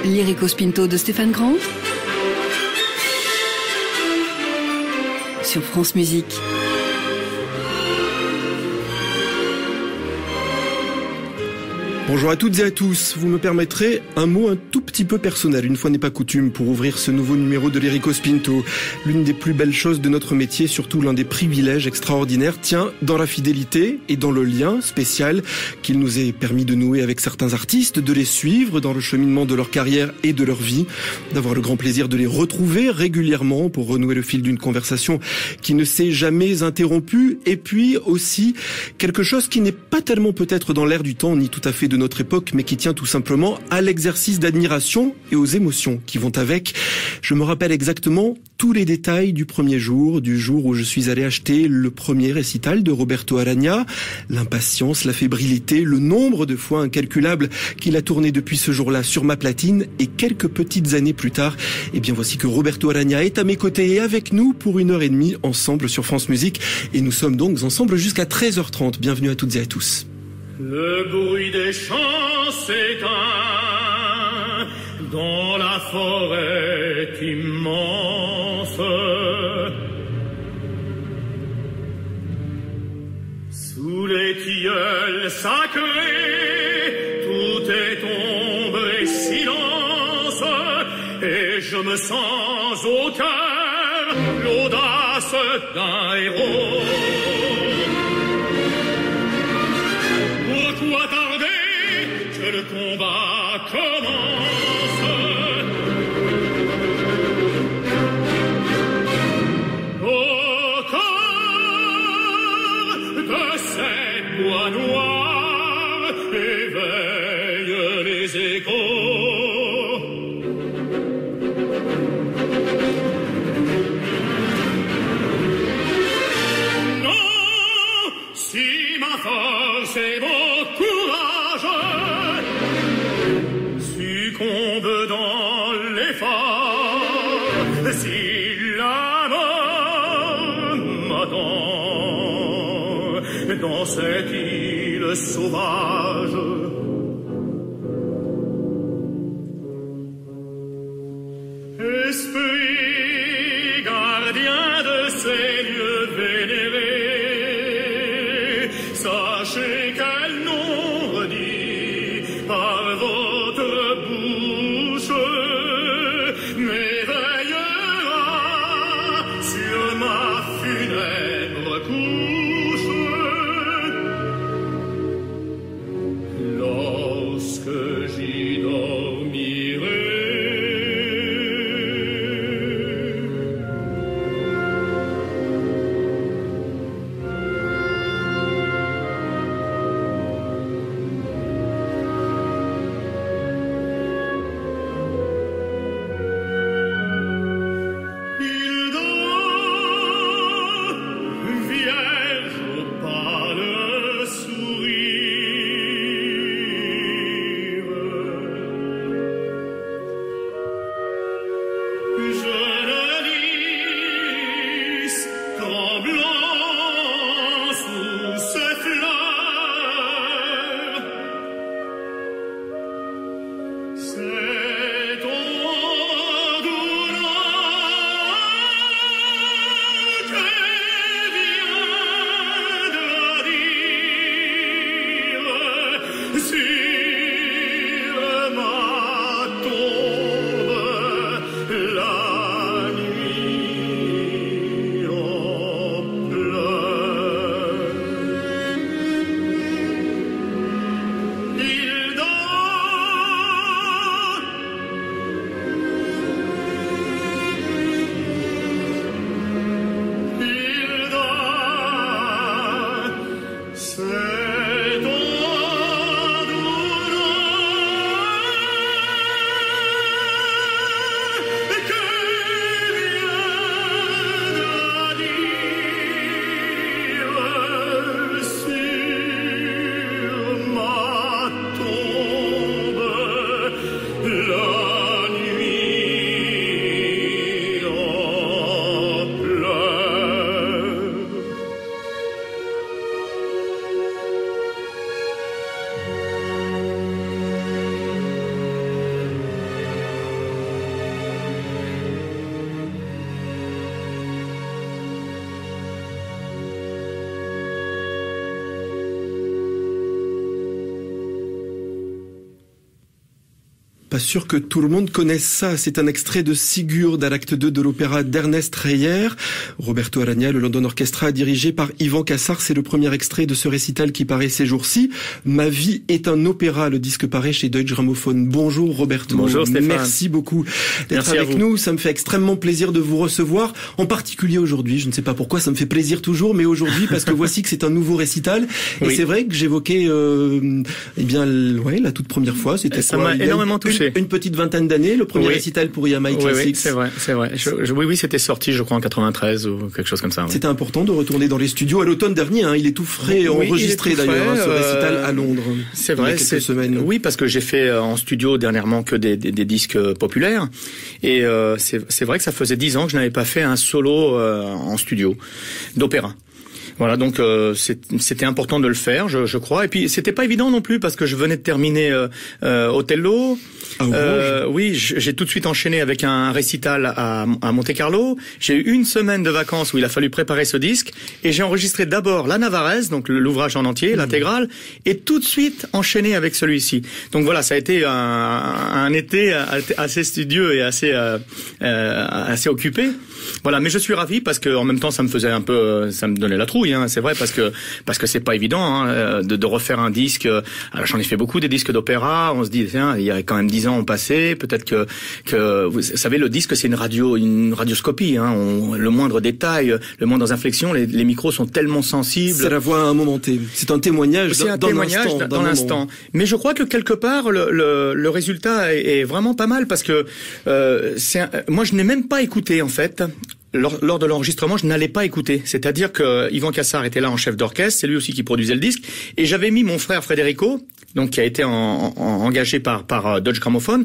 Lyrico Spinto de Stéphane Grand sur France Musique. Bonjour à toutes et à tous, vous me permettrez un mot un tout petit peu personnel, une fois n'est pas coutume, pour ouvrir ce nouveau numéro de Lyrico Spinto. L'une des plus belles choses de notre métier, surtout l'un des privilèges extraordinaires, tient dans la fidélité et dans le lien spécial qu'il nous est permis de nouer avec certains artistes, de les suivre dans le cheminement de leur carrière et de leur vie, d'avoir le grand plaisir de les retrouver régulièrement pour renouer le fil d'une conversation qui ne s'est jamais interrompue, et puis aussi quelque chose qui n'est pas tellement peut-être dans l'air du temps, ni tout à fait de notre époque, mais qui tient tout simplement à l'exercice d'admiration et aux émotions qui vont avec. Je me rappelle exactement tous les détails du premier jour, du jour où je suis allé acheter le premier récital de Roberto Aragna, l'impatience, la fébrilité, le nombre de fois incalculable qu'il a tourné depuis ce jour-là sur ma platine, et quelques petites années plus tard, eh bien voici que Roberto Aragna est à mes côtés et avec nous pour 1h30 ensemble sur France Musique, et nous sommes donc ensemble jusqu'à 13h30. Bienvenue à toutes et à tous. Le bruit des champs s'éteint dans la forêt immense. Sous les tilleuls sacrés, tout est ombre et silence, et je me sens au cœur l'audace d'un héros. Pourquoi tarder que le combat commence? Au cœur de cette bois noir éveille les échos. Non, si ma force est mon courage succombe dans l'effort, si la mort m'attend dans cette île sauvage. Esprit gardien de ces lieux vénérés, sachez quel nom redit par votre bouche m'éveillera sur ma funèbre couche. Lorsque j'y dormirai, Pas sûr que tout le monde connaisse ça. C'est un extrait de Sigurd à l'acte 2 de l'opéra d'Ernest Reyer. Roberto Alagna, le London Orchestra, dirigé par Ivan Cassar. C'est le premier extrait de ce récital qui paraît ces jours-ci. Ma vie est un opéra. Le disque paraît chez Deutsche Grammophon. Bonjour Roberto. Bonjour Stéphane. Merci beaucoup d'être avec nous. Ça me fait extrêmement plaisir de vous recevoir. En particulier aujourd'hui. Je ne sais pas pourquoi, ça me fait plaisir toujours, mais aujourd'hui parce que voici que c'est un nouveau récital. Et oui. C'est vrai que j'évoquais, la toute première fois. C'était ça m'a énormément touché. Une petite vingtaine d'années, le premier récital pour EMI Classics. Oui, c'est vrai. Oui, c'était sorti, je crois, en 93 ou quelque chose comme ça. C'était important de retourner dans les studios à l'automne dernier. Il est tout frais, enregistré d'ailleurs, ce récital à Londres. C'est vrai, il y a quelques semaines. Oui, parce que j'ai fait en studio dernièrement que des disques populaires. Et c'est vrai que ça faisait 10 ans que je n'avais pas fait un solo en studio d'opéra. Voilà, donc c'était important de le faire, je crois. Et puis c'était pas évident non plus parce que je venais de terminer Othello. Oui, j'ai tout de suite enchaîné avec un récital à Monte-Carlo. J'ai eu une semaine de vacances où il a fallu préparer ce disque et j'ai enregistré d'abord La Navarrese, donc l'ouvrage en entier, l'intégrale, et tout de suite enchaîné avec celui-ci. Donc voilà, ça a été un été assez studieux et assez occupé. Voilà, mais je suis ravi parce que en même temps ça me donnait la trouille, c'est vrai, parce que c'est pas évident de refaire un disque. Alors j'en ai fait beaucoup des disques d'opéra. On se dit tiens, il y a quand même 10 ans ont passé. Peut-être que vous savez, le disque c'est une radioscopie. Le moindre détail, le moindre inflexion, les micros sont tellement sensibles. C'est la voix à un moment T. C'est un témoignage. C'est un témoignage dans l'instant. Mais je crois que quelque part le résultat est vraiment pas mal parce que moi je n'ai même pas écouté en fait. Lors de l'enregistrement, je n'allais pas écouter. C'est-à-dire que Ivan Cassar était là en chef d'orchestre, c'est lui aussi qui produisait le disque, et j'avais mis mon frère Federico, donc qui a été engagé par Deutsche Grammophon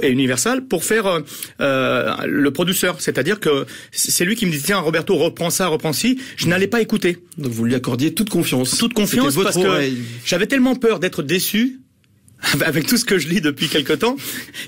et Universal pour faire le producteur. C'est-à-dire que c'est lui qui me dit tiens Roberto, reprends ci. Je n'allais pas écouter. Donc vous lui accordiez toute confiance. Toute confiance parce que j'avais tellement peur d'être déçu. Avec tout ce que je lis depuis quelque temps,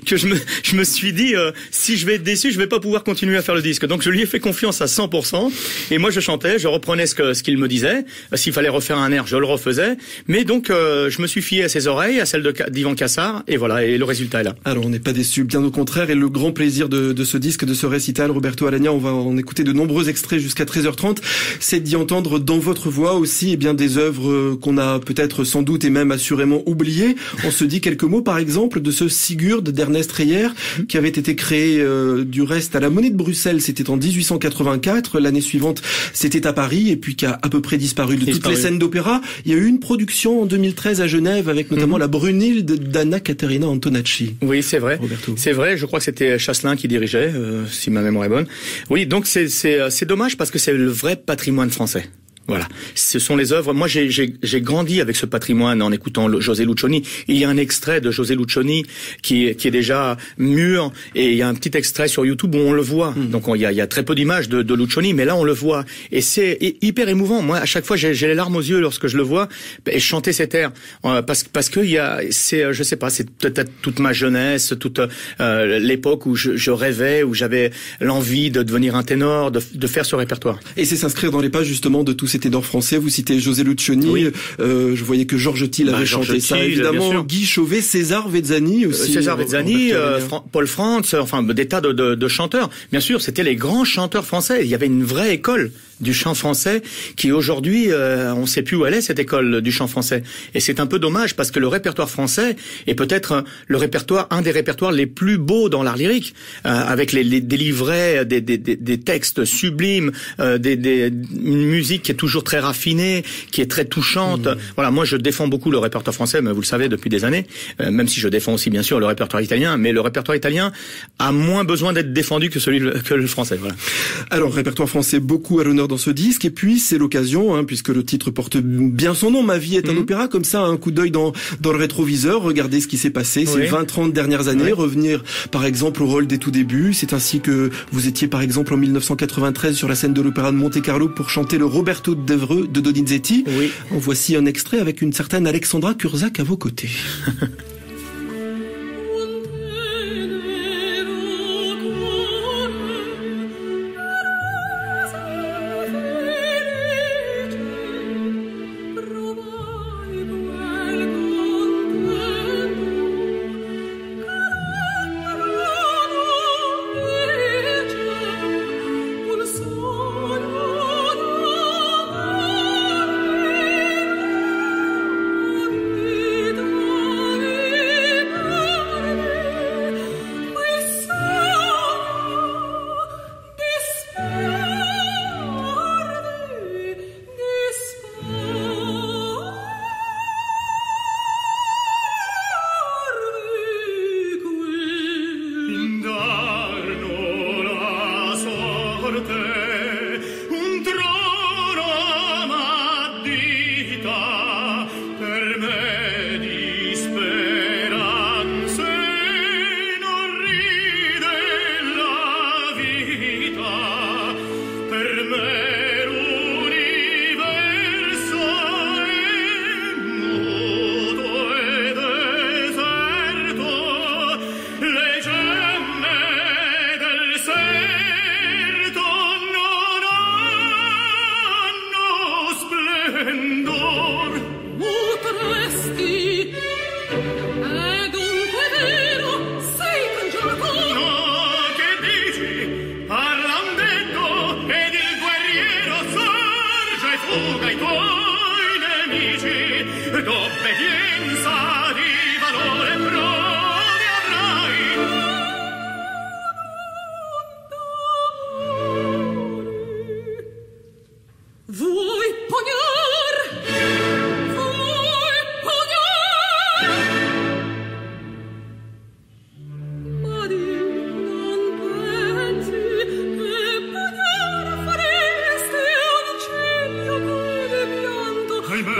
que je me suis dit si je vais être déçu, je vais pas pouvoir continuer à faire le disque. Donc je lui ai fait confiance à 100%. Et moi je chantais, je reprenais ce qu'il me disait. S'il fallait refaire un air, je le refaisais. Mais donc je me suis fié à ses oreilles, à celles d'Ivan Cassar, et voilà. Et le résultat est là. Alors on n'est pas déçu, bien au contraire. Et le grand plaisir de ce disque, de ce récital, Roberto Alagna, on va en écouter de nombreux extraits jusqu'à 13h30. C'est d'y entendre dans votre voix aussi, des œuvres qu'on a peut-être sans doute et même assurément oubliées. On se dit quelques mots par exemple de ce Sigurd d'Ernest Reyer qui avait été créé du reste à la Monnaie de Bruxelles, c'était en 1884, l'année suivante c'était à Paris et puis qui a à peu près disparu de toutes les scènes d'opéra. Il y a eu une production en 2013 à Genève avec notamment la Brunhilde d'Anna Caterina Antonacci. Oui, c'est vrai. Roberto. C'est vrai, je crois que c'était Chasselin qui dirigeait, si ma mémoire est bonne. Oui, donc c'est dommage parce que c'est le vrai patrimoine français. Voilà, ce sont les œuvres. Moi, j'ai grandi avec ce patrimoine en écoutant José Lucioni. Il y a un extrait de José Lucioni qui est déjà mûr, et il y a un petit extrait sur YouTube où on le voit. Donc il y a très peu d'images de Lucioni, mais là on le voit, et c'est hyper émouvant. Moi, à chaque fois, j'ai les larmes aux yeux lorsque je le vois et chanter cet air, parce que je sais pas, c'est peut-être toute ma jeunesse, toute l'époque où je rêvais, où j'avais l'envie de devenir un ténor, de faire ce répertoire. Et c'est s'inscrire dans les pas justement de tous ces ténors français. Vous citez José Lucioni, oui. Je voyais que Georges Thiel avait chanté ça, évidemment. Guy Chauvet, César Vezzani aussi. César Vezzani, Paul Frantz, enfin des tas de chanteurs. Bien sûr, c'était les grands chanteurs français. Il y avait une vraie école du chant français qui aujourd'hui, on ne sait plus où elle est, cette école du chant français. Et c'est un peu dommage parce que le répertoire français est peut-être un des répertoires les plus beaux dans l'art lyrique, avec des livrets, des textes sublimes, une musique qui est toujours très raffinée, qui est très touchante. Voilà, moi je défends beaucoup le répertoire français, mais vous le savez depuis des années, même si je défends aussi bien sûr le répertoire italien, mais le répertoire italien a moins besoin d'être défendu que le français. Voilà. Alors répertoire français beaucoup à l'honneur dans ce disque, et puis c'est l'occasion, puisque le titre porte bien son nom, Ma vie est un opéra, comme ça un coup d'œil dans le rétroviseur, regardez ce qui s'est passé ces 20-30 dernières années, revenir par exemple au rôle des tout débuts. C'est ainsi que vous étiez par exemple en 1993 sur la scène de l'Opéra de Monte-Carlo pour chanter le Roberto d'Evreux de Donizetti. Oui. En voici un extrait avec une certaine Alexandra Kurzak à vos côtés. fuga i tuoi nemici, d'obbedienza di valore prove avrai. Vuoi pognar? Vuoi pognar? Ma di non pensi che pognar faresti un ciglio che di pianto? Ahimè.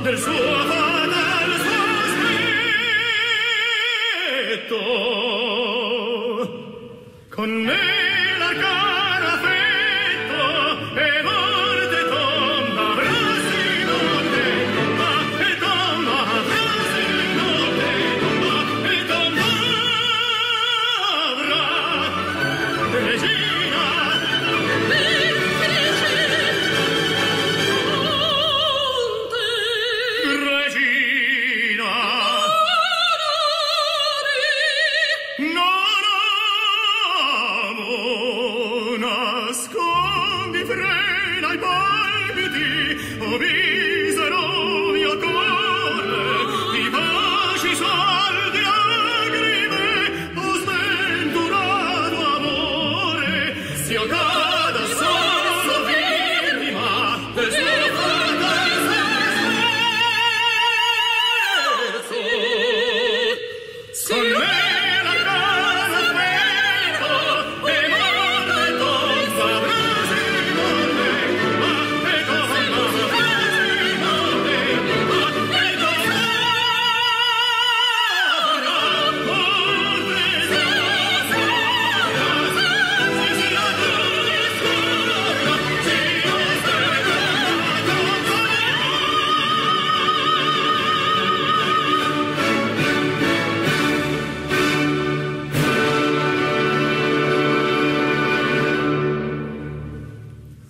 Del suo fatal sospetto, con me l'arcano affetto e morte tomba, brasi morte tomba, e tomba, brasi morte tomba, e tomba avrà regina.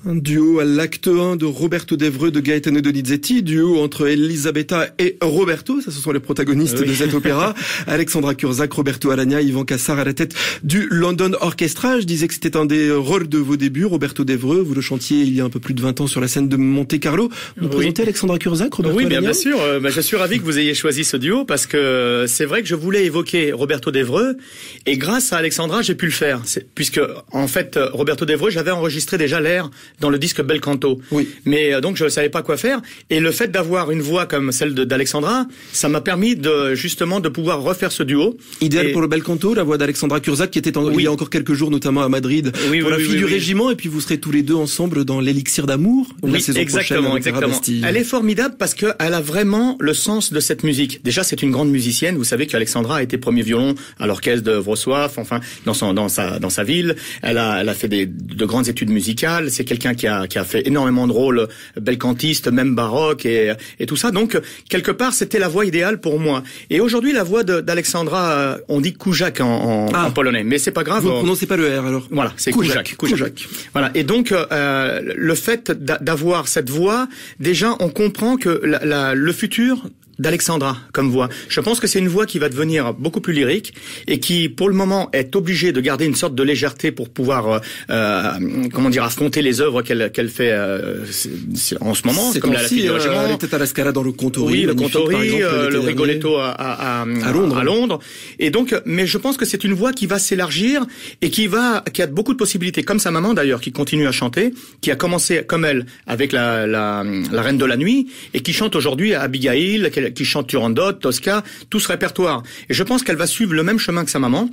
Un duo à l'acte 1 de Roberto d'Evreux de Gaetano Donizetti, duo entre Elisabetta et Roberto, ça ce sont les protagonistes de cet opéra. Alexandra Curzak, Roberto Alagna, Yvan Cassar à la tête du London Orchestra. Je disais que c'était un des rôles de vos débuts, Roberto d'Evreux. Vous le chantiez il y a un peu plus de 20 ans sur la scène de Monte-Carlo. Vous présentez Alexandra Curzak, Roberto Alagna? Bien sûr. Je suis ravi que vous ayez choisi ce duo parce que c'est vrai que je voulais évoquer Roberto d'Evreux et grâce à Alexandra, j'ai pu le faire. Puisque, en fait, Roberto d'Evreux, j'avais enregistré déjà l'air dans le disque Bel Canto. Oui. Mais donc je savais pas quoi faire. Et le fait d'avoir une voix comme celle d'Alexandra, ça m'a permis justement de pouvoir refaire ce duo. Idéal pour le Bel Canto, la voix d'Alexandra Kursak qui était il y a encore quelques jours notamment à Madrid pour la fille du régiment, et puis vous serez tous les deux ensemble dans l'Élixir d'amour la saison prochaine. Exactement. Elle est formidable parce que elle a vraiment le sens de cette musique. Déjà, c'est une grande musicienne. Vous savez qu'Alexandra a été premier violon à l'orchestre de Wrocław, enfin dans sa ville. Elle a fait de grandes études musicales. C'est quelqu'un qui a fait énormément de rôles belcantiste, même baroque et tout ça. Donc quelque part, c'était la voix idéale pour moi. Et aujourd'hui, la voix d'Alexandra, on dit Kurzak en polonais, mais c'est pas grave. Vous ne prononcez pas le R alors. Voilà, c'est Kurzak. Voilà. Et donc le fait d'avoir cette voix, déjà on comprend que le futur d'Alexandra comme voix. Je pense que c'est une voix qui va devenir beaucoup plus lyrique et qui, pour le moment, est obligée de garder une sorte de légèreté pour pouvoir, affronter les œuvres qu'elle fait en ce moment, c'est comme la fille du régiment. Elle était à la Scala dans le Contori. Oui, le Contori, le Rigoletto à Londres. Et donc, mais je pense que c'est une voix qui va s'élargir et qui a beaucoup de possibilités, comme sa maman d'ailleurs, qui continue à chanter, qui a commencé comme elle avec la Reine de la Nuit et qui chante aujourd'hui à Abigail, qui chante Turandot, Tosca, tout ce répertoire. Et je pense qu'elle va suivre le même chemin que sa maman.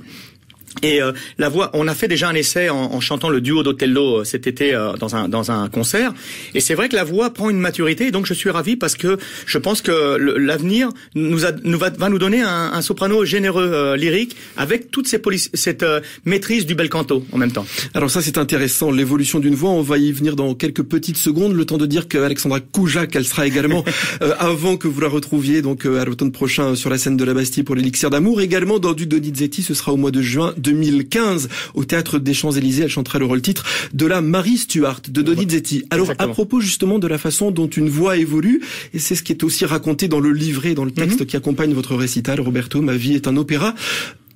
Et la voix, on a fait déjà un essai en chantant le duo d'Othello cet été dans un concert. Et c'est vrai que la voix prend une maturité. Et donc je suis ravi parce que je pense que l'avenir va nous donner un soprano généreux lyrique avec toute cette maîtrise du bel canto en même temps. Alors ça c'est intéressant, l'évolution d'une voix. On va y venir dans quelques petites secondes. Le temps de dire qu'Alexandra Kurzak, elle sera également avant que vous la retrouviez donc à l'automne prochain sur la scène de la Bastille pour l'Élixir d'amour. Également dans du Donizetti, ce sera au mois de juin 2015 au Théâtre des Champs-Élysées. Elle chantera le rôle-titre de la Marie Stuart de Donizetti. Alors, à propos justement de la façon dont une voix évolue, et c'est ce qui est aussi raconté dans le livret, dans le texte qui accompagne votre récital, Roberto, Ma vie est un opéra.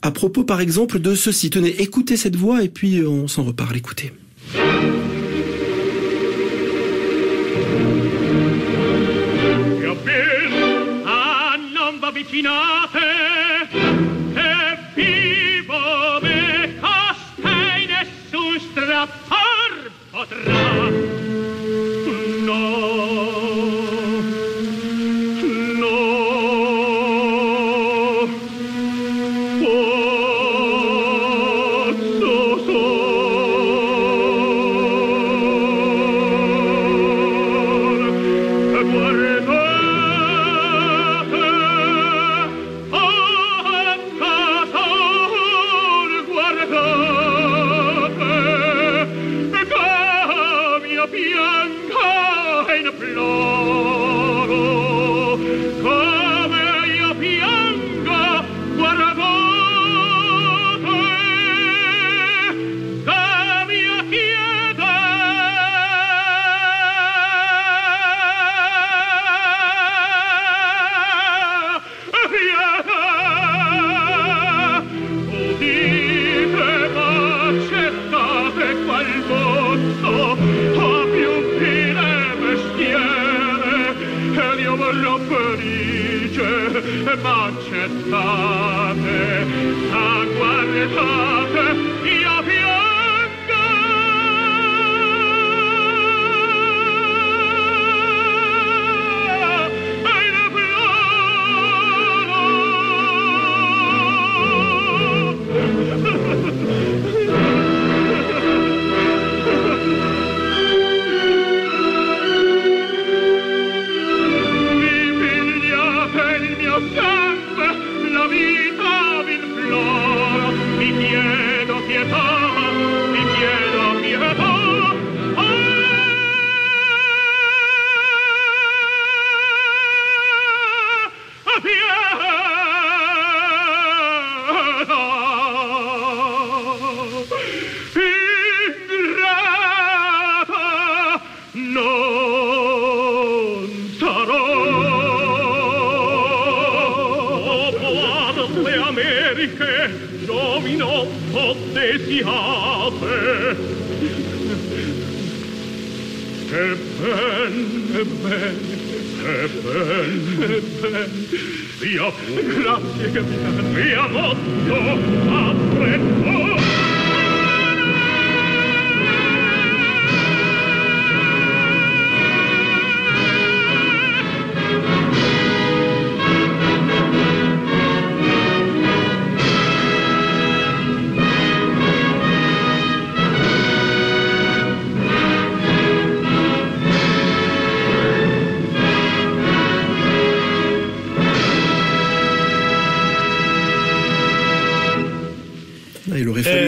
À propos, par exemple, de ceci. Tenez, écoutez cette voix et puis on s'en reparle. Écoutez.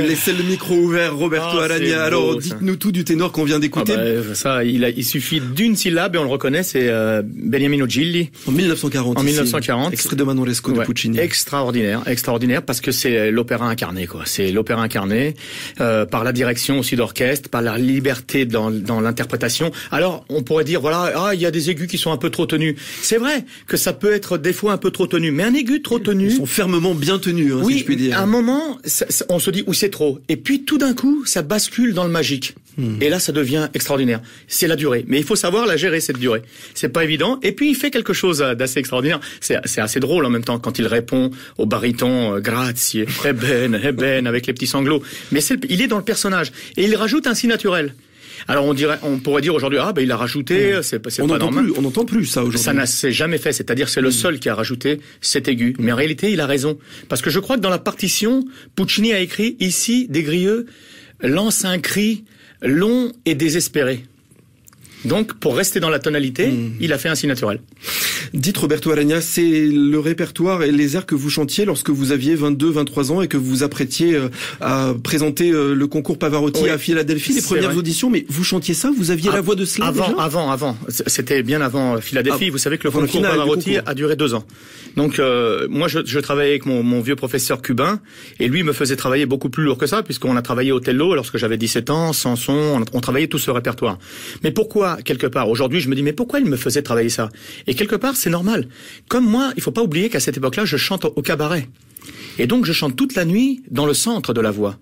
laissez le micro ouvert, Roberto Arana. Alors, dites-nous tout du ténor qu'on vient d'écouter. Ça, il suffit d'une syllabe et on le reconnaît, c'est Beniamino Gilli. En 1940. En 1940. Extrait de Manon Lescaut de Puccini. Extraordinaire, parce que c'est l'opéra incarné, quoi. C'est l'opéra incarné, par la direction aussi d'orchestre, par la liberté dans l'interprétation. Alors, on pourrait dire, voilà, il y a des aigus qui sont un peu trop tenus. C'est vrai que ça peut être des fois un peu trop tenu, mais un aigu trop tenu. Ils sont fermement bien tenus, oui, si je puis dire. À un moment, on se dit, oui, c'est trop. Et puis, tout d'un coup, ça bascule dans le magique. Et là, ça devient extraordinaire. C'est la durée. Mais il faut savoir la gérer, cette durée. C'est pas évident. Et puis, il fait quelque chose d'assez extraordinaire. C'est assez drôle en même temps quand il répond au baryton, grazie, eben, avec les petits sanglots. Mais il est dans le personnage. Et il rajoute un si naturel. Alors on pourrait dire aujourd'hui, il a rajouté, c'est pas normal. On n'entend plus ça aujourd'hui. Ça n'a jamais fait, c'est-à-dire c'est le seul qui a rajouté cet aigu. Mais en réalité, il a raison. Parce que je crois que dans la partition, Puccini a écrit ici, des Grieux lance un cri long et désespéré. Donc, pour rester dans la tonalité, il a fait un si naturel. Dites Roberto Arana, c'est le répertoire et les airs que vous chantiez lorsque vous aviez 22-23 ans et que vous vous apprêtiez à présenter le concours Pavarotti à Philadelphie, les premières auditions, mais vous chantiez ça? Vous aviez la voix de cela Avant. C'était bien avant Philadelphie. Vous savez que le concours Pavarotti a duré 2 ans. Donc, moi, je travaillais avec mon vieux professeur cubain et lui me faisait travailler beaucoup plus lourd que ça puisqu'on a travaillé Othello lorsque j'avais 17 ans, Samson, on travaillait tout ce répertoire. Mais pourquoi, quelque part, aujourd'hui, je me dis, mais pourquoi il me faisait travailler ça? Et quelque part, c'est normal. Comme moi, il faut pas oublier qu'à cette époque-là, je chante au cabaret. Et donc, je chante toute la nuit dans le centre de la voix.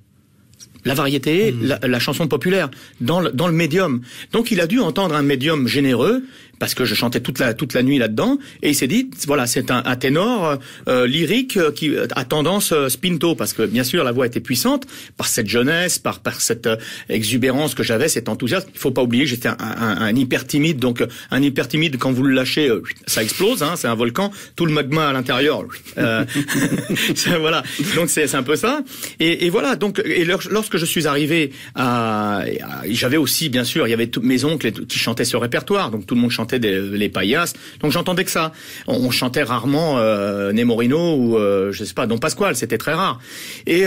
La variété, la chanson populaire, dans le médium. Donc, il a dû entendre un médium généreux, parce que je chantais toute la nuit là-dedans, et il s'est dit, voilà, c'est un ténor lyrique qui a tendance spinto, parce que bien sûr la voix était puissante par cette jeunesse, par cette exubérance que j'avais, cet enthousiasme. Il faut pas oublier que j'étais un hyper timide, donc un hyper timide quand vous le lâchez, ça explose, hein, c'est un volcan, tout le magma à l'intérieur. Voilà, donc c'est un peu ça. Et voilà, donc lorsque je suis arrivé j'avais aussi bien sûr, il y avait tous mes oncles qui chantaient ce répertoire, donc tout le monde chantait les paillasses, donc j'entendais que ça. On chantait rarement Nemorino ou je sais pas Don Pasquale, c'était très rare. Et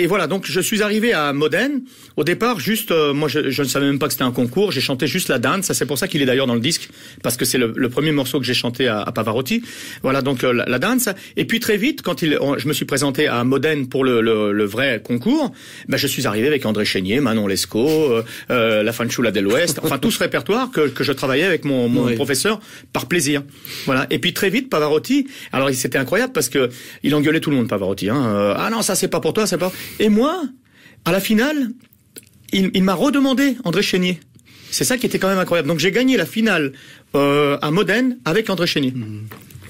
voilà, donc je suis arrivé à Modène. Au départ, juste moi je ne savais même pas que c'était un concours. J'ai chanté juste la danse. C'est pour ça qu'il est d'ailleurs dans le disque, parce que c'est le premier morceau que j'ai chanté à Pavarotti. Voilà, donc la danse. Et puis très vite, quand je me suis présenté à Modène pour le vrai concours, je suis arrivé avec André Chénier, Manon Lescaut, La Fanciulla de l'Ouest, enfin tout ce répertoire que je travaillais avec mon professeur par plaisir. Voilà. Et puis très vite, Pavarotti, alors c'était incroyable parce que il engueulait tout le monde, Pavarotti. Ah non, ça c'est pas pour toi, c'est pas. Et moi, à la finale, il m'a redemandé André Chénier. C'est ça qui était quand même incroyable. Donc j'ai gagné la finale à Modène avec André Chénier.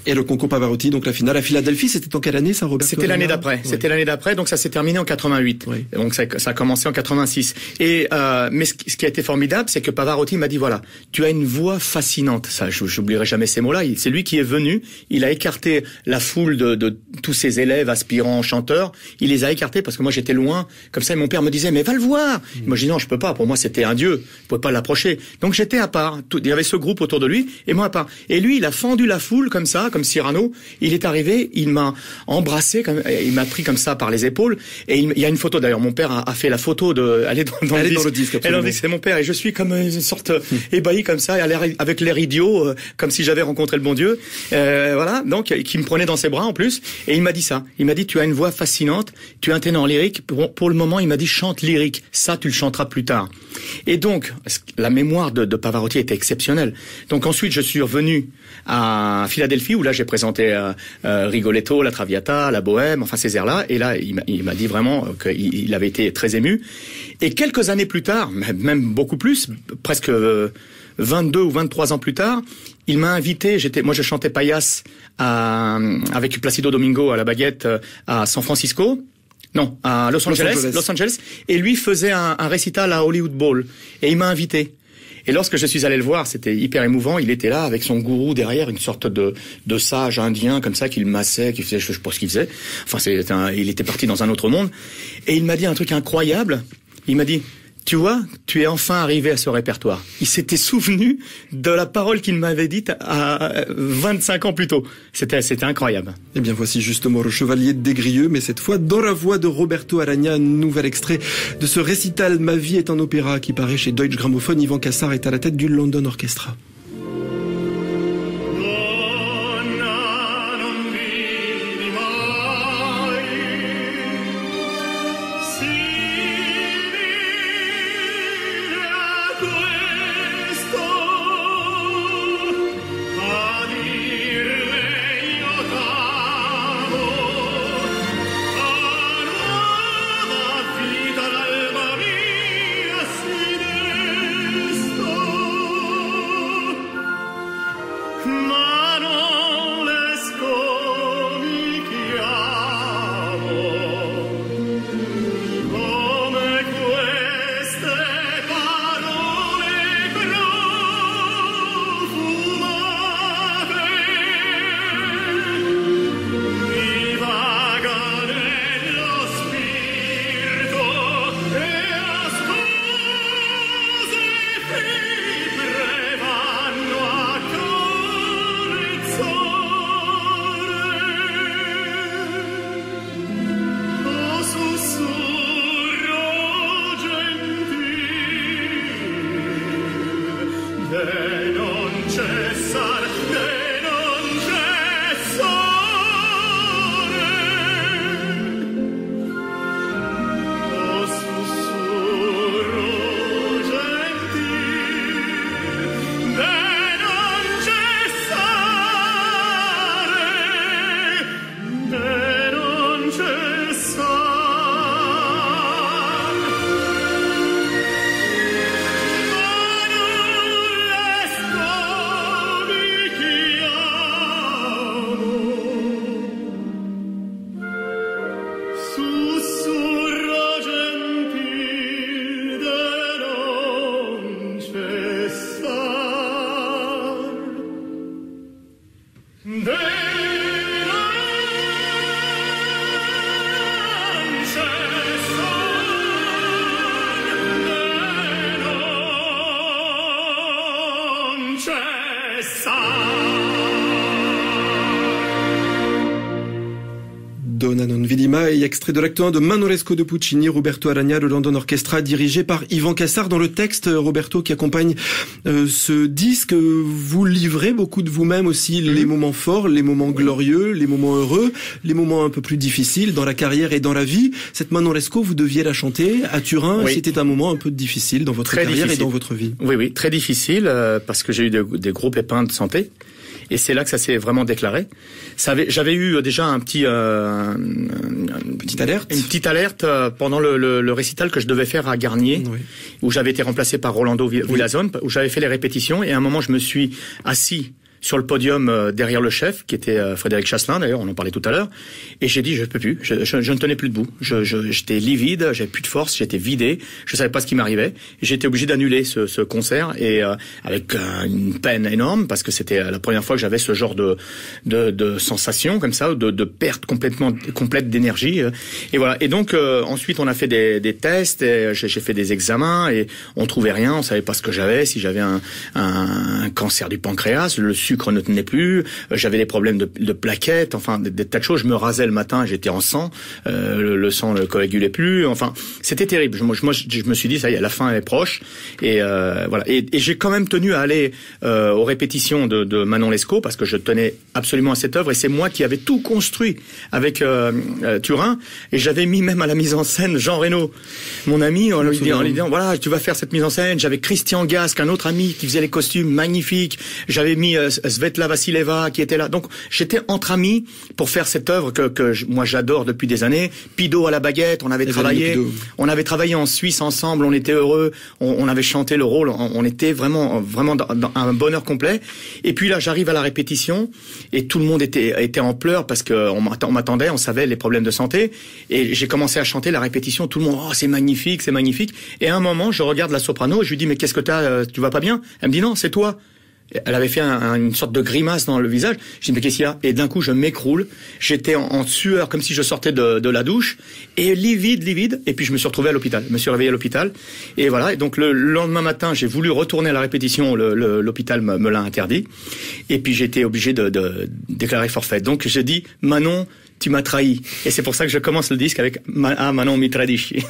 Et le concours Pavarotti, donc la finale à Philadelphie, c'était en quelle année ça, Roberto? C'était l'année d'après. Ouais. C'était l'année d'après, donc ça s'est terminé en 88. Oui. Donc ça a commencé en 86. Et mais ce qui a été formidable, c'est que Pavarotti m'a dit voilà, tu as une voix fascinante. Ça, j'oublierai jamais ces mots-là. C'est lui qui est venu. Il a écarté la foule de tous ses élèves aspirants chanteurs. Il les a écartés parce que moi j'étais loin. Comme ça, et mon père me disait mais va le voir. Moi je dis non, je peux pas. Pour moi c'était un dieu. Je pouvais pas l'approcher. Donc j'étais à part. Il y avait ce groupe autour de lui et moi à part. Et lui, il a fendu la foule comme ça. Comme Cyrano, il est arrivé, il m'a embrassé, il m'a pris comme ça par les épaules, et il y a une photo d'ailleurs, mon père a fait la photo elle est dans le disque. Elle dit c'est mon père, et je suis comme une sorte ébahi comme ça, avec l'air idiot, comme si j'avais rencontré le bon Dieu, voilà, donc qui me prenait dans ses bras en plus, et il m'a dit ça, il m'a dit tu as une voix fascinante, tu es un ténor lyrique, pour le moment il m'a dit chante lyrique, ça tu le chanteras plus tard. Et donc la mémoire de Pavarotti était exceptionnelle. Donc ensuite je suis revenu à Philadelphie où là j'ai présenté Rigoletto, la Traviata, la Bohème, enfin ces airs-là, et là il m'a dit vraiment qu'il avait été très ému. Et quelques années plus tard, même beaucoup plus, presque 22 ou 23 ans plus tard, il m'a invité, moi je chantais payas avec Placido Domingo à la baguette à San Francisco. Non, à Los Angeles. Et lui faisait un récital à Hollywood Bowl. Et il m'a invité. Et lorsque je suis allé le voir, c'était hyper émouvant. Il était là avec son gourou derrière, une sorte de sage indien comme ça qu'il massait, qui faisait, je sais pas ce qu'il faisait. Enfin, il était parti dans un autre monde. Et il m'a dit un truc incroyable. Il m'a dit, tu vois, tu es enfin arrivé à ce répertoire. Il s'était souvenu de la parole qu'il m'avait dite à 25 ans plus tôt. C'était incroyable. Et bien voici justement le Chevalier de Desgrieux, mais cette fois dans la voix de Roberto Aragna, un nouvel extrait de ce récital Ma vie est un opéra qui paraît chez Deutsche Grammophon. Yvan Cassard est à la tête du London Orchestra. Donna non vidima et extrait de l'acte 1 de Manoresco de Puccini, Roberto Aragna, le London Orchestra, dirigé par Yvan Cassard. Dans le texte, Roberto, qui accompagne ce disque, vous livrez beaucoup de vous-même aussi, les moments forts, les moments glorieux, les moments heureux, les moments un peu plus difficiles dans la carrière et dans la vie. Cette Manoresco, vous deviez la chanter à Turin. Oui. C'était un moment un peu difficile dans votre carrière et dans votre vie. Oui, très difficile, parce que j'ai eu des gros pépins de santé. Et c'est là que ça s'est vraiment déclaré. J'avais eu déjà une petite alerte pendant le récital que je devais faire à Garnier, oui, où j'avais été remplacé par Rolando Villazone, où j'avais fait les répétitions. Et à un moment, je me suis assis sur le podium derrière le chef, qui était Frédéric Chasselin, d'ailleurs, on en parlait tout à l'heure, et j'ai dit, je peux plus, je ne tenais plus debout, j'étais livide, j'avais plus de force, j'étais vidé, je savais pas ce qui m'arrivait, j'étais obligé d'annuler ce concert, et avec une peine énorme, parce que c'était la première fois que j'avais ce genre de sensation, comme ça, de perte complète d'énergie, et voilà. Et donc, ensuite, on a fait des tests, et j'ai fait des examens, et on trouvait rien, on savait pas ce que j'avais, si j'avais un cancer du pancréas, le sucre ne tenait plus, j'avais des problèmes de plaquettes, enfin des tas de choses. Je me rasais le matin, j'étais en sang, le sang ne coagulait plus. Enfin, c'était terrible. Moi, je me suis dit, ça y est, la fin est proche. Et voilà. Et j'ai quand même tenu à aller aux répétitions de Manon Lescaut parce que je tenais absolument à cette œuvre. Et c'est moi qui avais tout construit avec Turin. Et j'avais mis même à la mise en scène Jean Reno, mon ami, en lui disant, voilà, tu vas faire cette mise en scène. J'avais Christian Gasque, un autre ami qui faisait les costumes magnifiques. J'avais mis Svetla Vassileva qui était là. Donc j'étais entre amis pour faire cette œuvre que moi j'adore depuis des années. Pido à la baguette, on avait travaillé en Suisse ensemble, on était heureux, on avait chanté le rôle, on était vraiment dans un bonheur complet. Et puis là j'arrive à la répétition et tout le monde était en pleurs parce que on m'attendait, on savait les problèmes de santé et j'ai commencé à chanter la répétition, tout le monde, oh c'est magnifique, c'est magnifique. Et à un moment je regarde la soprano et je lui dis mais qu'est-ce que tu vas pas bien? Elle me dit non, c'est toi. Elle avait fait une sorte de grimace dans le visage. J'ai dit, mais qu'est-ce qu'il y a? Et d'un coup, je m'écroule. J'étais en sueur, comme si je sortais de la douche, et livide. Et puis, je me suis retrouvé à l'hôpital. Je me suis réveillé à l'hôpital. Et voilà. Et donc, le lendemain matin, j'ai voulu retourner à la répétition. L'hôpital me l'a interdit. Et puis, j'ai été obligé de déclarer forfait. Donc, j'ai dit, Manon, tu m'as trahi. Et c'est pour ça que je commence le disque avec Manon mi tradisci.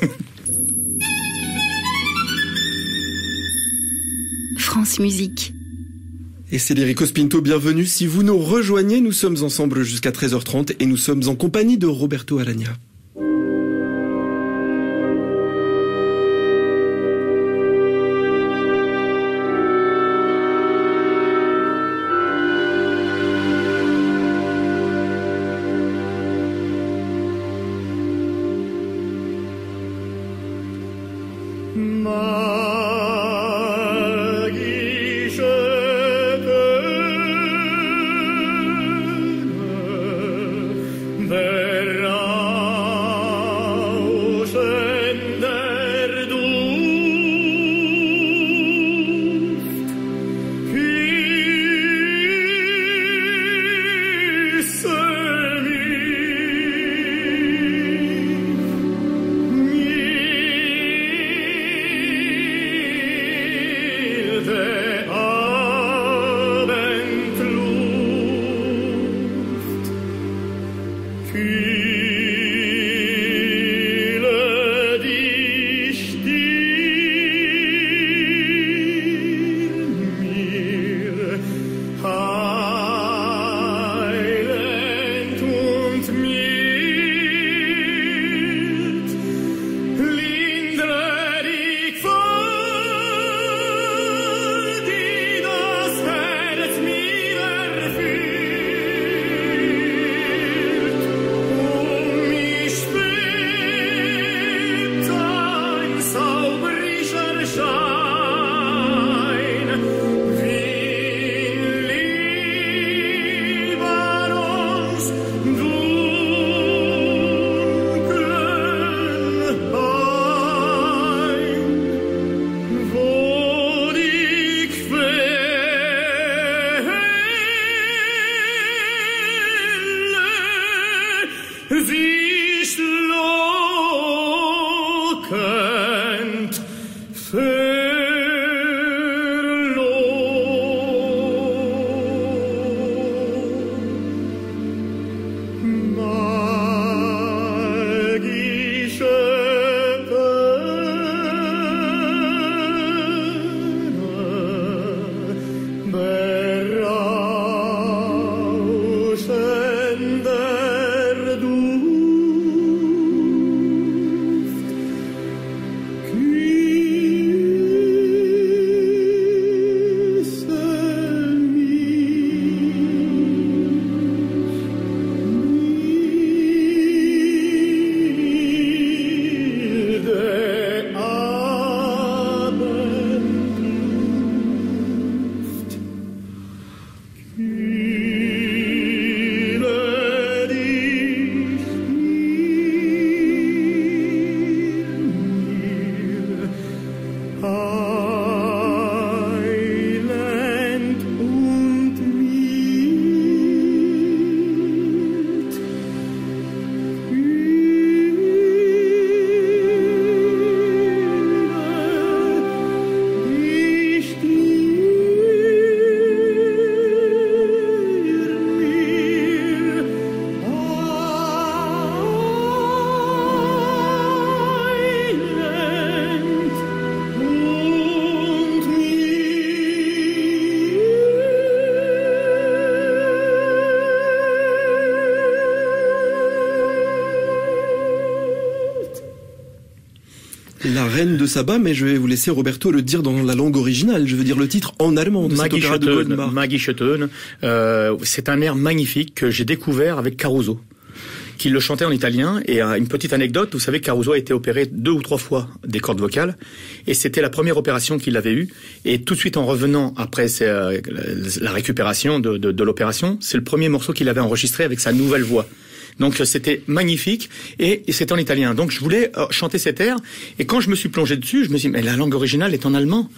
France Musique. Et c'est l'Erico Spinto, bienvenue. Si vous nous rejoignez, nous sommes ensemble jusqu'à 13h30 et nous sommes en compagnie de Roberto Alagna. La Reine de Saba, mais je vais vous laisser Roberto le dire dans la langue originale. Je veux dire le titre en allemand de cet opéra de Goldmar. Maggie Schoeten, c'est un air magnifique que j'ai découvert avec Caruso, qui le chantait en italien. Et une petite anecdote, vous savez que Caruso a été opéré 2 ou 3 fois des cordes vocales, et c'était la première opération qu'il avait eue. Et tout de suite en revenant après la récupération de l'opération, c'est le premier morceau qu'il avait enregistré avec sa nouvelle voix. Donc c'était magnifique et c'était en italien. Donc je voulais chanter cet air, et quand je me suis plongé dessus, je me suis dit mais la langue originale est en allemand.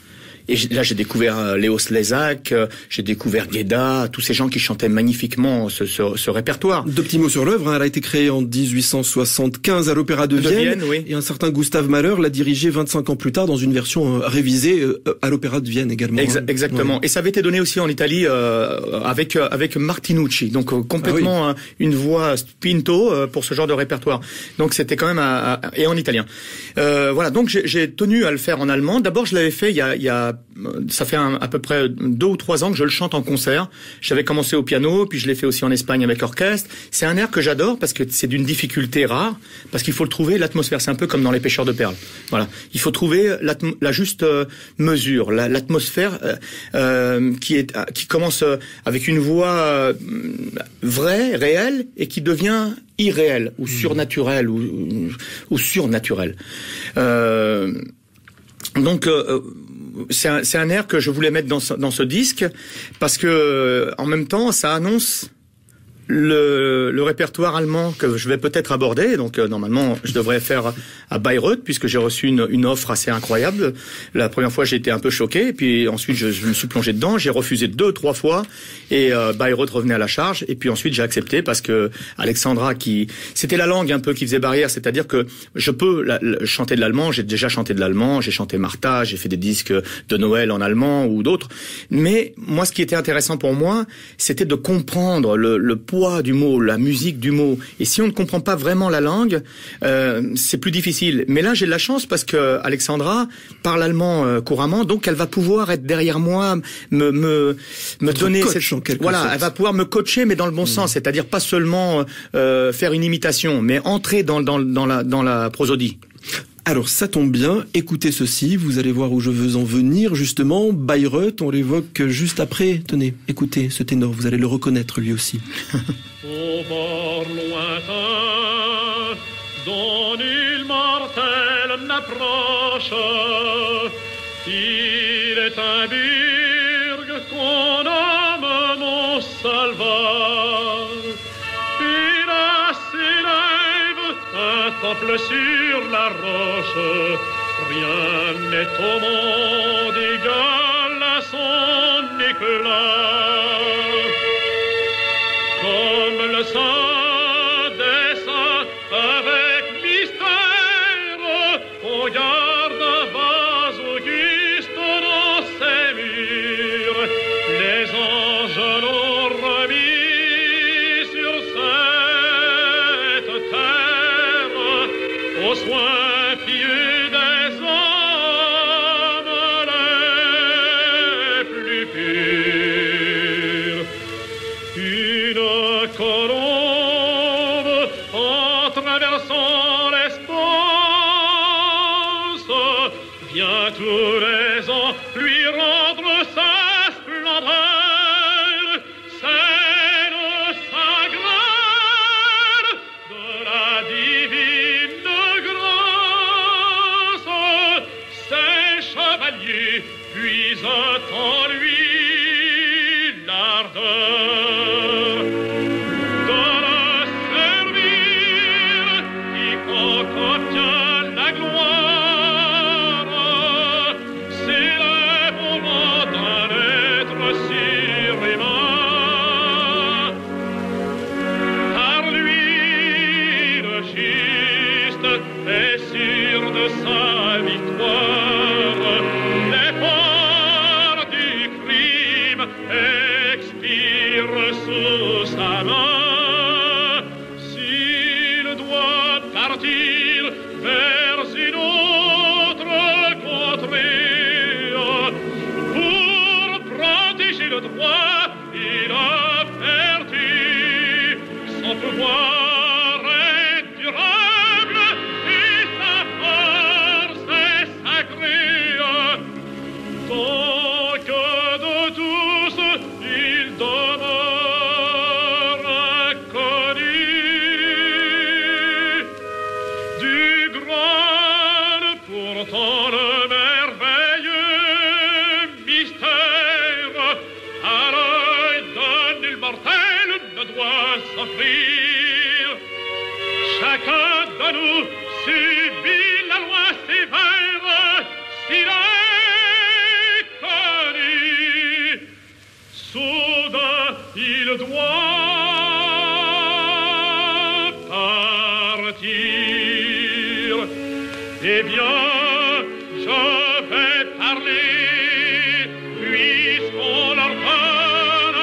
Et là, j'ai découvert Léo Slezak, j'ai découvert Gueda, tous ces gens qui chantaient magnifiquement ce répertoire. Deux petits mots sur l'œuvre. Elle a été créée en 1875 à l'Opéra de Vienne. Oui. Et un certain Gustave Mahler l'a dirigée 25 ans plus tard dans une version révisée à l'Opéra de Vienne également. Exactement. Ouais. Et ça avait été donné aussi en Italie avec Martinucci. Donc complètement une voix spinto pour ce genre de répertoire. Donc c'était quand même et en italien. Voilà. Donc j'ai tenu à le faire en allemand. D'abord, je l'avais fait il y a ça fait à peu près 2 ou 3 ans que je le chante en concert. J'avais commencé au piano, puis je l'ai fait aussi en Espagne avec orchestre. C'est un air que j'adore parce que c'est d'une difficulté rare, parce qu'il faut le trouver, l'atmosphère. C'est un peu comme dans Les Pêcheurs de perles. Voilà. Il faut trouver la juste mesure, l'atmosphère qui commence avec une voix vraie, réelle, et qui devient irréelle ou surnaturelle ou surnaturelle. Donc c'est un air que je voulais mettre dans ce disque parce que en même temps ça annonce le répertoire allemand que je vais peut-être aborder. Donc normalement je devrais faire à Bayreuth puisque j'ai reçu une offre assez incroyable. La première fois j'ai été un peu choqué, et puis ensuite je me suis plongé dedans. J'ai refusé 2-3 fois et Bayreuth revenait à la charge, et puis ensuite j'ai accepté parce que Alexandra, c'était la langue un peu qui faisait barrière, c'est-à-dire que je peux chanter de l'allemand, j'ai déjà chanté de l'allemand, j'ai chanté Martha, j'ai fait des disques de Noël en allemand ou d'autres, mais moi ce qui était intéressant pour moi c'était de comprendre le poids du mot, la musique du mot. Et si on ne comprend pas vraiment la langue, c'est plus difficile. Mais là, j'ai de la chance parce que Alexandra parle allemand couramment, donc elle va pouvoir être derrière moi, me donner voilà, elle va pouvoir me coacher, mais dans le bon sens, c'est-à-dire pas seulement faire une imitation, mais entrer dans la prosodie. Alors ça tombe bien, écoutez ceci, vous allez voir où je veux en venir. Justement, Bayreuth, on l'évoque juste après. Tenez, écoutez ce ténor, vous allez le reconnaître lui aussi. Au bord lointain, dont nul mortel n'approche, il est un burg qu'on nomme Montsalvat. Et là s'élève un temple sur la roche, rien n'est au monde égal à son éclat. Comme le sang descend avec mystère, on garde un vase auguste dans ses murs. Les anges l'ont remis sur cette terre, aux soins pieux des hommes les plus purs. Une colombe en traversant l'espace vient tous les ans lui rendre sa splendeur. C'est le sacré de la divine grâce. Ces chevaliers puisent en lui l'ardeur. sentir. Eh bien, je vais parler, puisqu'on l'ordonne.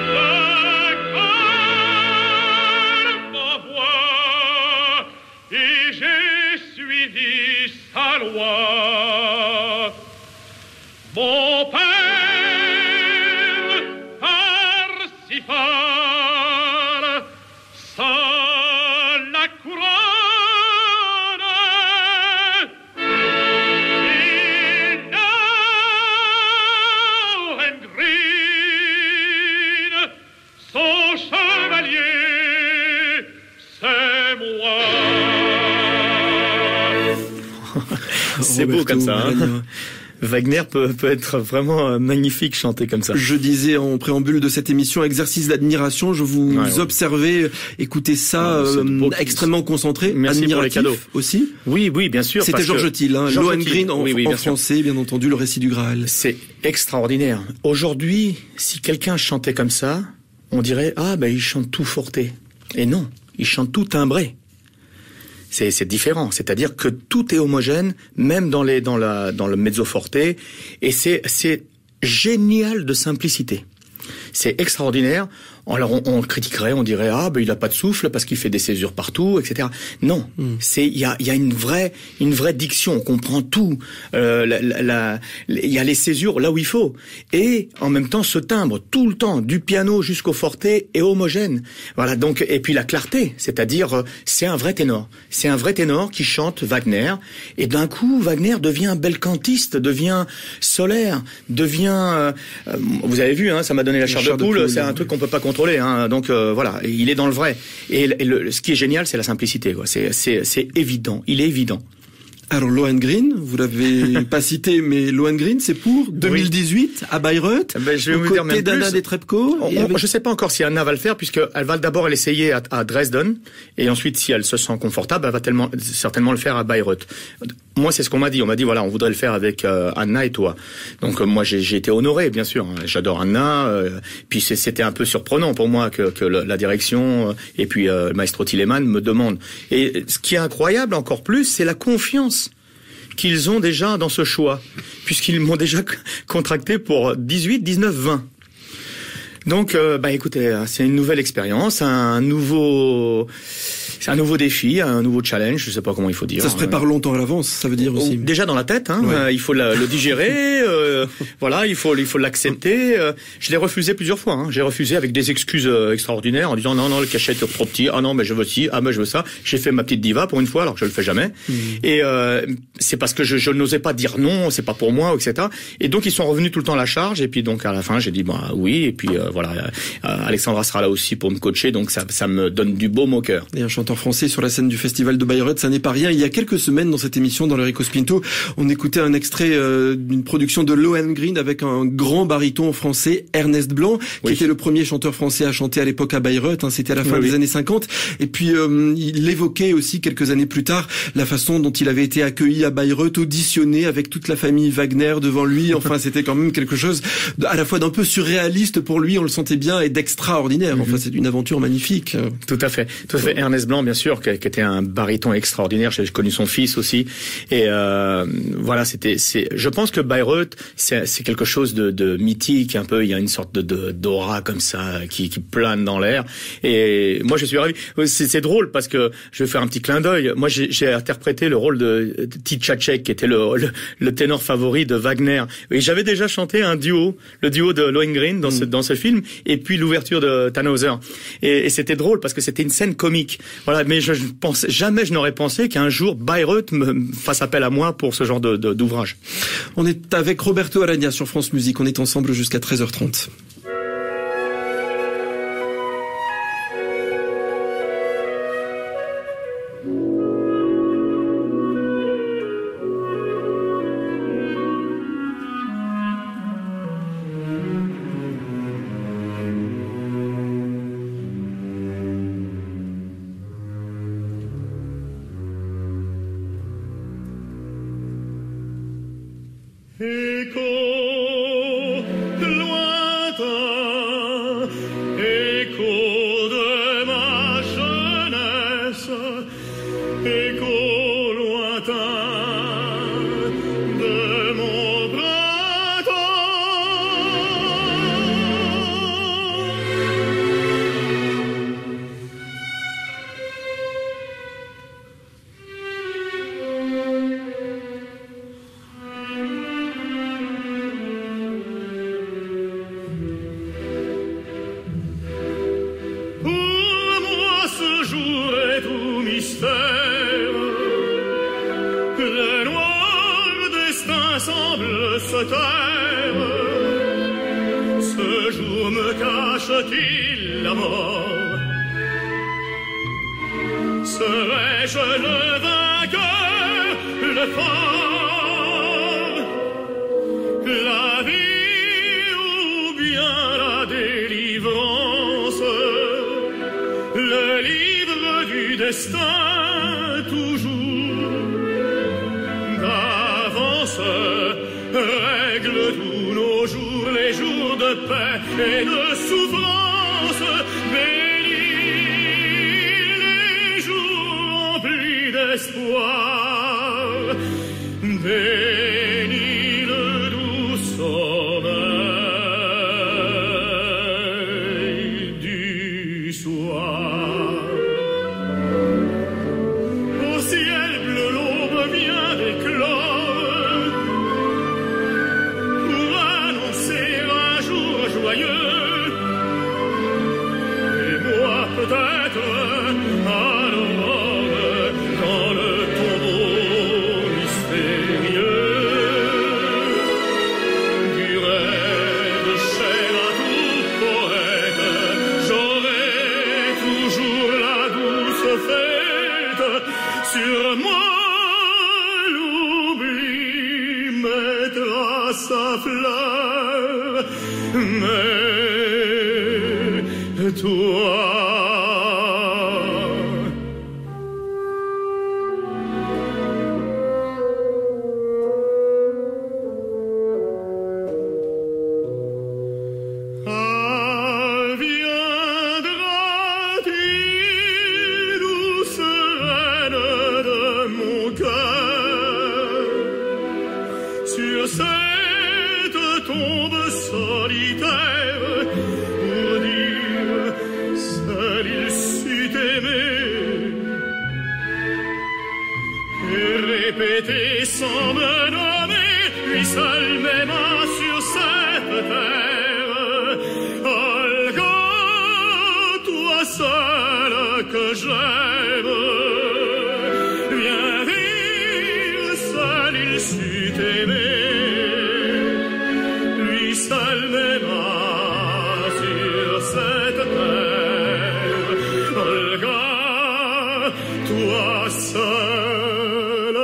Je calme ma voix, et j'ai suivi sa loi. Mon père, Parsifal, sans la couronne, et Lohengrin, son chevalier, c'est moi. C'est beau comme ça, hein. Wagner peut être vraiment magnifique chanter comme ça. Je disais en préambule de cette émission, exercice d'admiration, je vous observais écouter ça extrêmement concentré, merci pour les cadeaux aussi. Oui, bien sûr. C'était Georges Thill, hein, Lohengrin en français, bien entendu, le récit du Graal. C'est extraordinaire. Aujourd'hui, si quelqu'un chantait comme ça, on dirait il chante tout forté. Et non, il chante tout timbré. C'est différent, c'est-à-dire que tout est homogène, même dans le mezzo forte, et c'est génial de simplicité. C'est extraordinaire. Alors on le critiquerait, on dirait il a pas de souffle parce qu'il fait des césures partout, etc. Non, il y a une vraie diction, on comprend tout. Il y a les césures là où il faut, et en même temps ce timbre tout le temps du piano jusqu'au forte est homogène. Voilà, donc, et puis la clarté, c'est-à-dire c'est un vrai ténor qui chante Wagner, et d'un coup Wagner devient un bel cantiste, devient solaire, devient vous avez vu, hein, ça m'a donné la chair de poule. C'est un truc qu'on peut pas contrôler, hein. Donc voilà, il est dans le vrai. Et ce qui est génial, c'est la simplicité, quoi. C'est évident, il est évident. Alors Lohengrin, vous l'avez pas cité, mais Lohengrin, c'est pour 2018 à Bayreuth, je vais vous dire même d'Anna Netrebko. Je sais pas encore si Anna va le faire, puisqu'elle va d'abord l'essayer à Dresden, et ensuite, si elle se sent confortable, elle va certainement le faire à Bayreuth. Moi, c'est ce qu'on m'a dit. On m'a dit, voilà, on voudrait le faire avec Anna et toi. Donc moi, j'ai été honoré, bien sûr. J'adore Anna. Puis c'était un peu surprenant pour moi que la direction et puis le maestro Telemann me demandent. Et ce qui est incroyable encore plus, c'est la confiance qu'ils ont déjà dans ce choix, puisqu'ils m'ont déjà contracté pour 18, 19, 20. Donc, écoutez, c'est une nouvelle expérience, un nouveau défi, un nouveau challenge, je sais pas comment il faut dire. Ça se prépare longtemps à l'avance, ça veut dire aussi. Déjà dans la tête, hein, il faut le digérer, voilà, il faut l'accepter. Je l'ai refusé plusieurs fois, hein. J'ai refusé avec des excuses extraordinaires en disant non, le cachet est trop petit, non, mais je veux ci, mais je veux ça. J'ai fait ma petite diva pour une fois, alors que je le fais jamais. Et c'est parce que je n'osais pas dire non, c'est pas pour moi, etc. Et donc ils sont revenus tout le temps à la charge, et puis donc à la fin j'ai dit oui, et puis voilà, Alexandra sera là aussi pour me coacher, donc ça me donne du baume au cœur. Et un chanteur français sur la scène du festival de Bayreuth, ça n'est pas rien. Il y a quelques semaines dans cette émission, dans le Rico Spinto, on écoutait un extrait d'une production de Lohengrin avec un grand baryton français, Ernest Blanc, qui était le premier chanteur français à chanter à l'époque à Bayreuth, hein, c'était à la fin des années 50. Et puis il évoquait aussi quelques années plus tard la façon dont il avait été accueilli à Bayreuth, auditionné avec toute la famille Wagner devant lui. Enfin, c'était quand même quelque chose à la fois d'un peu surréaliste pour lui, on le sentait bien, et d'extraordinaire. Enfin, c'est une aventure magnifique. Tout à fait. Ernest Blanc, bien sûr, qui était un baryton extraordinaire. J'ai connu son fils aussi. Et voilà, je pense que Bayreuth, c'est quelque chose de mythique, un peu. Il y a une sorte d'aura comme ça qui plane dans l'air. Et moi, je suis ravi. C'est drôle parce que je vais faire un petit clin d'œil. Moi, j'ai interprété le rôle de Tchacek, qui était le ténor favori de Wagner. Et j'avais déjà chanté le duo de Lohengrin dans ce film, et puis l'ouverture de Tannhäuser. Et c'était drôle parce que c'était une scène comique. Voilà, mais je n'aurais pensé qu'un jour Bayreuth me fasse appel à moi pour ce genre d'ouvrage. On est avec Roberto Aragna sur France Musique. On est ensemble jusqu'à 13h30. Écho lointain se taire. Ce jour me cache-t-il la mort? Serais-je le vainqueur, le fort, la vie ou bien la délivrance, le livre du destin toujours d'avance règle tous nos jours, les jours de paix et de souffrance. Espoir, bénis le doux sommeil du soir. Au ciel bleu, l'aube vient d'éclore pour annoncer un jour joyeux. Et moi peut-être à l'aurore dans le tombeau mystérieux du rêve cher à tout poète, j'aurai toujours la douce fête. Sur moi l'oubli mettra sa fleur, mais toi sur cette tombe solitaire pour dire seul il sut aimer et répéter sans me nommer, lui seul m'aima sur cette terre. Olga, toi seul que j'aime, viens vivre, seul il sut aimer. Seul m'aima sur cette terre. Olga, toi seul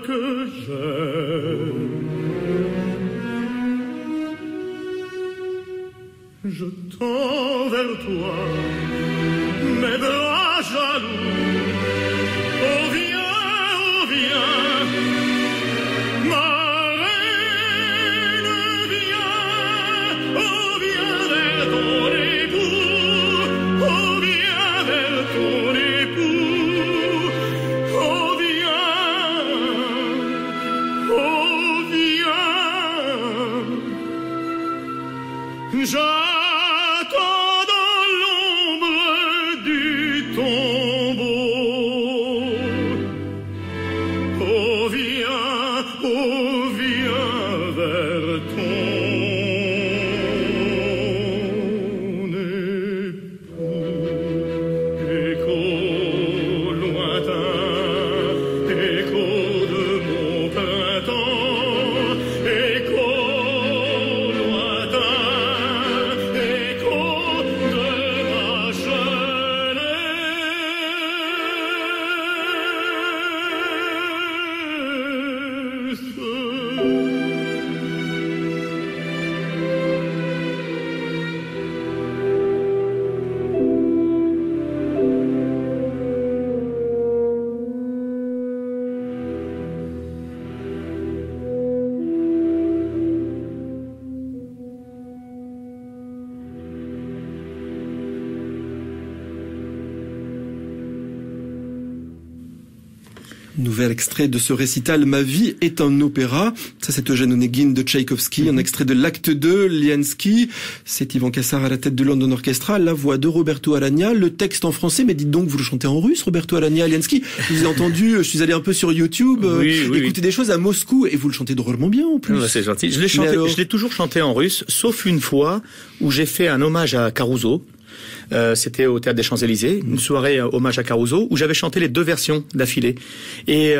que j'aime. Je tends vers toi mes bras jaloux. Oh viens, oh viens, ma j'attends dans l'ombre du tombeau. Oh viens vers ton époux. Écho lointain, écho de mon printemps, écho Nouvel extrait de ce récital Ma vie est un opéra. Ça, c'est Eugène Onegin de Tchaïkovski. Un extrait de l'acte 2, Liensky. C'est Ivan Cassar à la tête de London Orchestra. La voix de Roberto Alagna. Le texte en français. Mais dites donc, vous le chantez en russe, Roberto Alagna, Liensky. Je vous ai entendu, je suis allé un peu sur YouTube, écouter des choses à Moscou. Et vous le chantez drôlement bien, en plus. C'est gentil. Je l'ai toujours chanté en russe, sauf une fois où j'ai fait un hommage à Caruso. C'était au Théâtre des Champs-Élysées, une soirée hommage à Caruso, où j'avais chanté les deux versions d'affilée. Et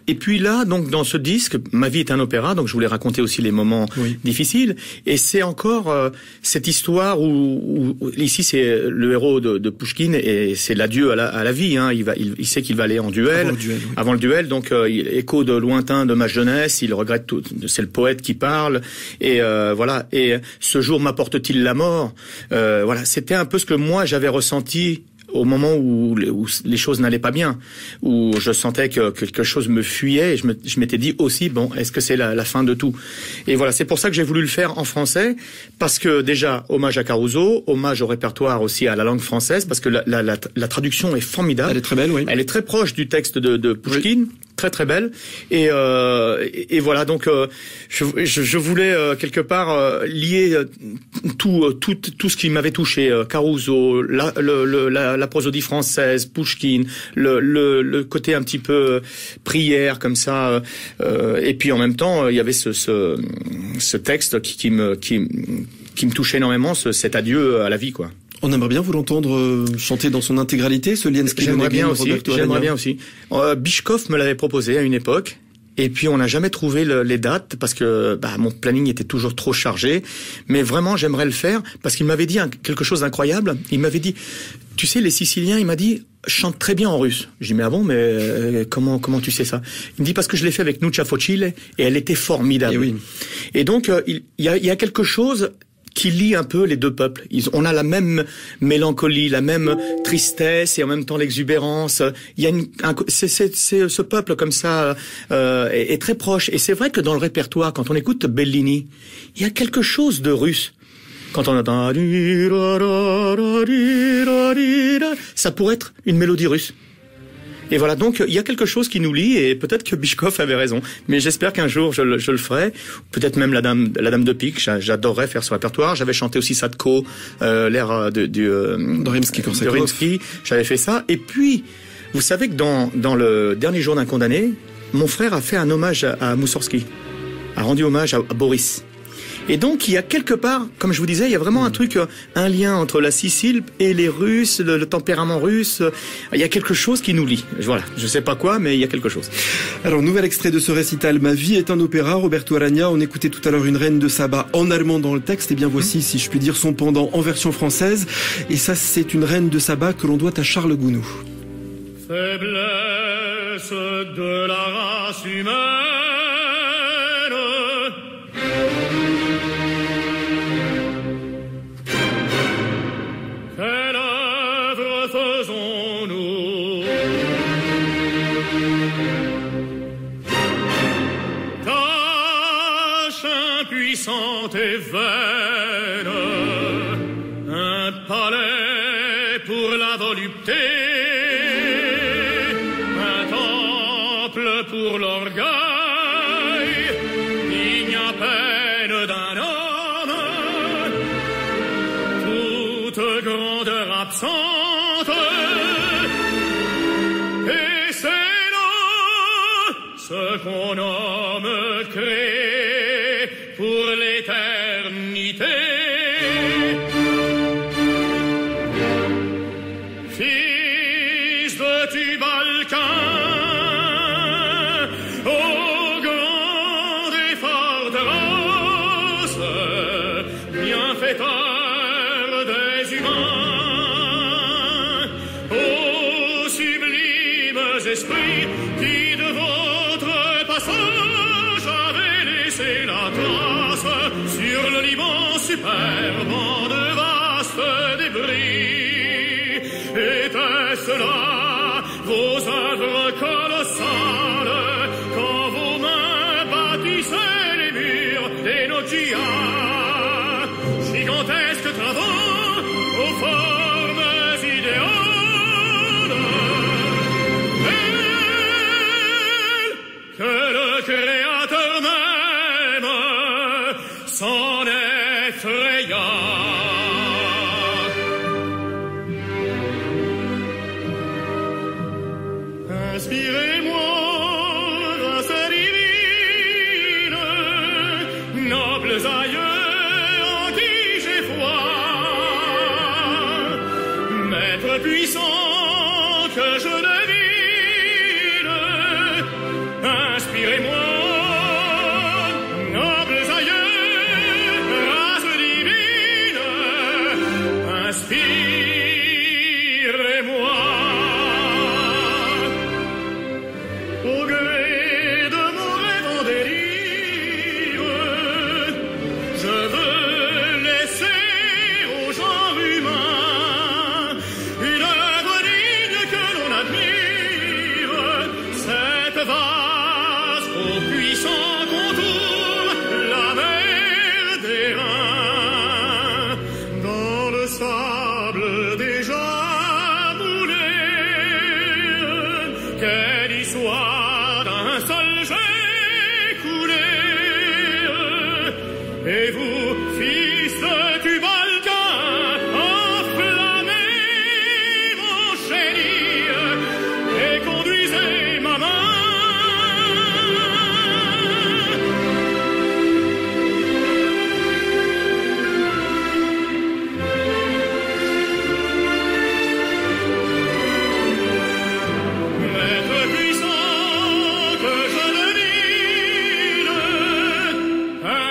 Et puis là, donc dans ce disque, ma vie est un opéra, donc je voulais raconter aussi les moments difficiles. Et c'est encore cette histoire où ici c'est le héros de Pouchkine et c'est l'adieu à la vie. Hein. Il sait qu'il va aller en duel. Avant le duel, donc il écho de lointain de ma jeunesse. Il regrette tout. C'est le poète qui parle. Et voilà. Et ce jour m'apporte-t-il la mort? Voilà. C'était un peu ce que moi j'avais ressenti au moment où les choses n'allaient pas bien, où je sentais que quelque chose me fuyait, et je m'étais dit aussi, bon, est-ce que c'est la fin de tout? Et voilà, c'est pour ça que j'ai voulu le faire en français, parce que déjà, hommage à Caruso, hommage au répertoire aussi à la langue française, parce que la traduction est formidable. Elle est très belle, oui. Elle est très proche du texte de Pouchkine. Oui. Très très belle et voilà, donc je voulais quelque part lier tout ce qui m'avait touché, Caruso, la prosodie française, Pouchkine, le côté un petit peu prière comme ça, et puis en même temps il y avait ce texte qui me touchait énormément, cet adieu à la vie, quoi. On aimerait bien vous l'entendre chanter dans son intégralité, ce Lienski. J'aimerais bien aussi. Bischkopf me l'avait proposé à une époque. Et puis on n'a jamais trouvé les dates parce que mon planning était toujours trop chargé. Mais vraiment, j'aimerais le faire parce qu'il m'avait dit quelque chose d'incroyable. Il m'avait dit, tu sais, les Siciliens, il m'a dit, chantent très bien en russe. Je dis, mais ah bon, mais comment tu sais ça? Il me dit, parce que je l'ai fait avec Nuccia Focile et elle était formidable. Et oui. Et donc il y a quelque chose qui lie un peu les deux peuples. On a la même mélancolie, la même tristesse et en même temps l'exubérance. Il y a ce peuple comme ça est très proche. Et c'est vrai que dans le répertoire, quand on écoute Bellini, il y a quelque chose de russe. Quand on entend, ça pourrait être une mélodie russe. Et voilà, donc il y a quelque chose qui nous lie et peut-être que Bischkopf avait raison. Mais j'espère qu'un jour je le ferai. Peut-être même la dame de pique. J'adorerais faire ce répertoire. J'avais chanté aussi Sadko, l'air de Rimsky. J'avais fait ça. Et puis, vous savez que dans le dernier jour d'un condamné, mon frère a fait un hommage à Moussorgsky, a rendu hommage à Boris. Et donc, il y a quelque part, comme je vous disais, il y a vraiment un truc, un lien entre la Sicile et les Russes, le tempérament russe. Il y a quelque chose qui nous lie. Voilà, je sais pas quoi, mais il y a quelque chose. Alors, nouvel extrait de ce récital, Ma vie est un opéra, Roberto Aragna. On écoutait tout à l'heure une reine de Saba en allemand dans le texte. Et bien voici, si je puis dire, son pendant en version française. Et ça, c'est une reine de Saba que l'on doit à Charles Gounod. Faiblesse de la race humaine, puissante et vaine, un palais pour la volupté, un temple pour l'orgueil, digne à peine d'un homme, toute grandeur absente, et c'est là ce qu'on nomme créé pour l'éternité. Fils de Tubalcain, ô grande et forte race, bienfaiteur des humains, ô sublimes esprits qui de votre passage avez laissé la trace sur le Liban superbe en de vastes débris. Était-ce là vos œuvres colossales quand vos mains bâtissaient les murs des loggias? Gigantesques travaux aux formes idéales, que le Créateur même s'en effraya. Inspirez-moi, grâce divine, nobles aïeux en qui j'ai foi, maître puissant que je devine, Inspirez-moi au gré de mon rêve en délire. Je veux laisser au genre humain une œuvre digne que l'on admire. Cette vase au puissant contour, la mer des reins, dans le sable déjà moulé. Quelle histoire d'un seul jet coulé. Et vous, fils du volcan, enflammez mon chéri et conduisez ma main. Maître puissant que je devine,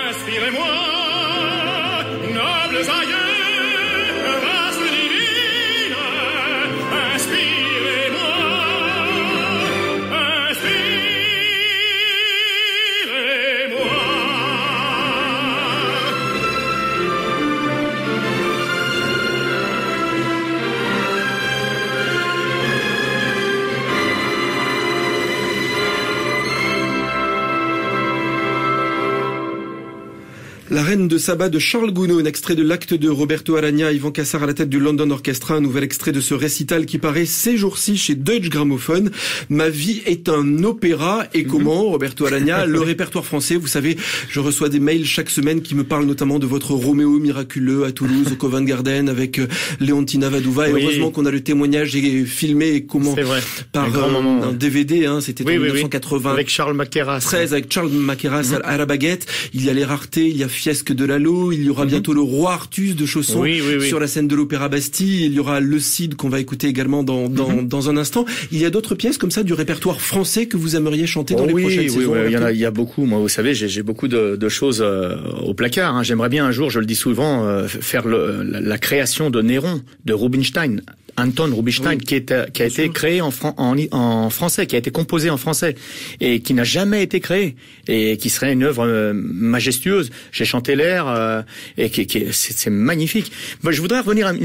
inspirez-moi, nobles aïeux, race divine, inspirez-moi, La Reine de Saba de Charles Gounod, un extrait de l'acte de Roberto Aragna, Yvan Cassar à la tête du London Orchestra, un nouvel extrait de ce récital qui paraît ces jours-ci chez Deutsche Grammophon. Ma vie est un opéra. Et comment, Roberto Aragna, le répertoire français, vous savez, je reçois des mails chaque semaine qui me parlent notamment de votre Roméo miraculeux à Toulouse, au Covent Garden, avec Leontina Vadova. Et Oui. heureusement qu'on a le témoignage et filmé et comment C'est vrai. par Un grand moment, un ouais. DVD, hein, c'était en Oui, oui, oui. 1980. Avec Charles Maqueras. 13 avec Charles Maqueras à la baguette. Il y a les raretés, il y a Fiesque de Lalo, il y aura bientôt le roi Artus de Chausson Oui, oui, oui. sur la scène de l'Opéra Bastille, il y aura le Cid qu'on va écouter également dans un instant. Il y a d'autres pièces comme ça du répertoire français que vous aimeriez chanter dans les prochaines saisons. Oui, il y a beaucoup. Moi, vous savez, j'ai beaucoup de choses au placard. Hein. J'aimerais bien un jour, je le dis souvent, faire la création de Néron, de Rubinstein. Anton Rubinstein, qui a été créé en français, qui a été composé en français et qui n'a jamais été créé et qui serait une œuvre majestueuse. J'ai chanté l'air et c'est magnifique. Moi, je voudrais revenir un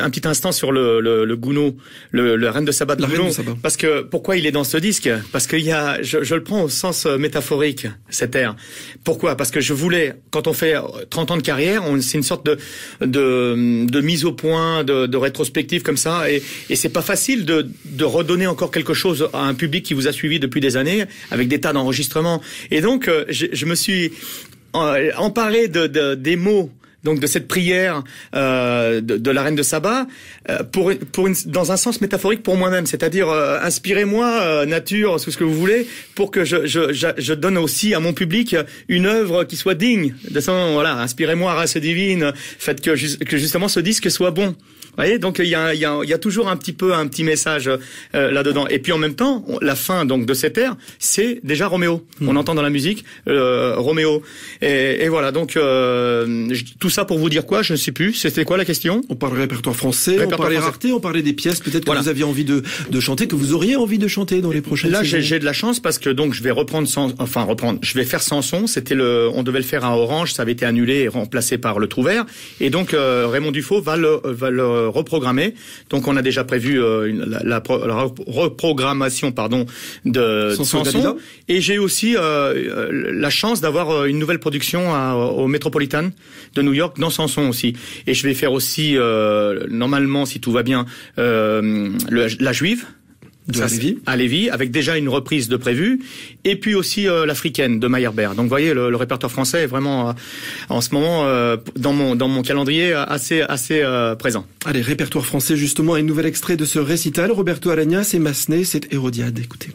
petit instant sur le Gounod, le Reine de Saba de Gounod, parce que pourquoi il est dans ce disque? Parce qu'il y a, je le prends au sens métaphorique, cet air. Pourquoi? Parce que je voulais, quand on fait 30 ans de carrière, c'est une sorte de mise au point, de rétrospective comme ça. Et c'est pas facile de redonner encore quelque chose à un public qui vous a suivi depuis des années avec des tas d'enregistrements. Et donc je me suis emparé des mots, donc de cette prière de la Reine de Saba, dans un sens métaphorique pour moi-même, c'est-à-dire inspirez-moi nature, tout ce que vous voulez, pour que je donne aussi à mon public une œuvre qui soit digne de son, voilà, inspirez-moi race divine, faites que justement ce disque soit bon. Vous voyez, donc il y a toujours un petit message là-dedans. Et puis en même temps, la fin donc de cet air, c'est déjà Roméo. On entend dans la musique Roméo. Et voilà, donc tout ça pour vous dire quoi? Je ne sais plus. C'était quoi la question? On parle répertoire français, on parlait rareté, on parlait des pièces peut-être que vous aviez envie de chanter, que vous auriez envie de chanter dans les prochaines saisons. Là, saisons. j'ai de la chance parce que donc je vais je vais faire Samson. On devait le faire à Orange, ça avait été annulé et remplacé par le Trouvert. Et donc Raymond Dufaux va le reprogrammer. Donc on a déjà prévu la reprogrammation de Samson. Et j'ai aussi la chance d'avoir une nouvelle production au Metropolitan de New York dans Samson aussi. Et je vais faire aussi normalement, si tout va bien, la Juive. À Lévis, avec déjà une reprise de prévue, et puis aussi l'Africaine de Meyerbeer. Donc vous voyez, le répertoire français est vraiment en ce moment dans mon calendrier assez présent. Allez, répertoire français justement, un nouvel extrait de ce récital. Roberto Aragna, c'est Massenet, c'est Hérodiade. Écoutez.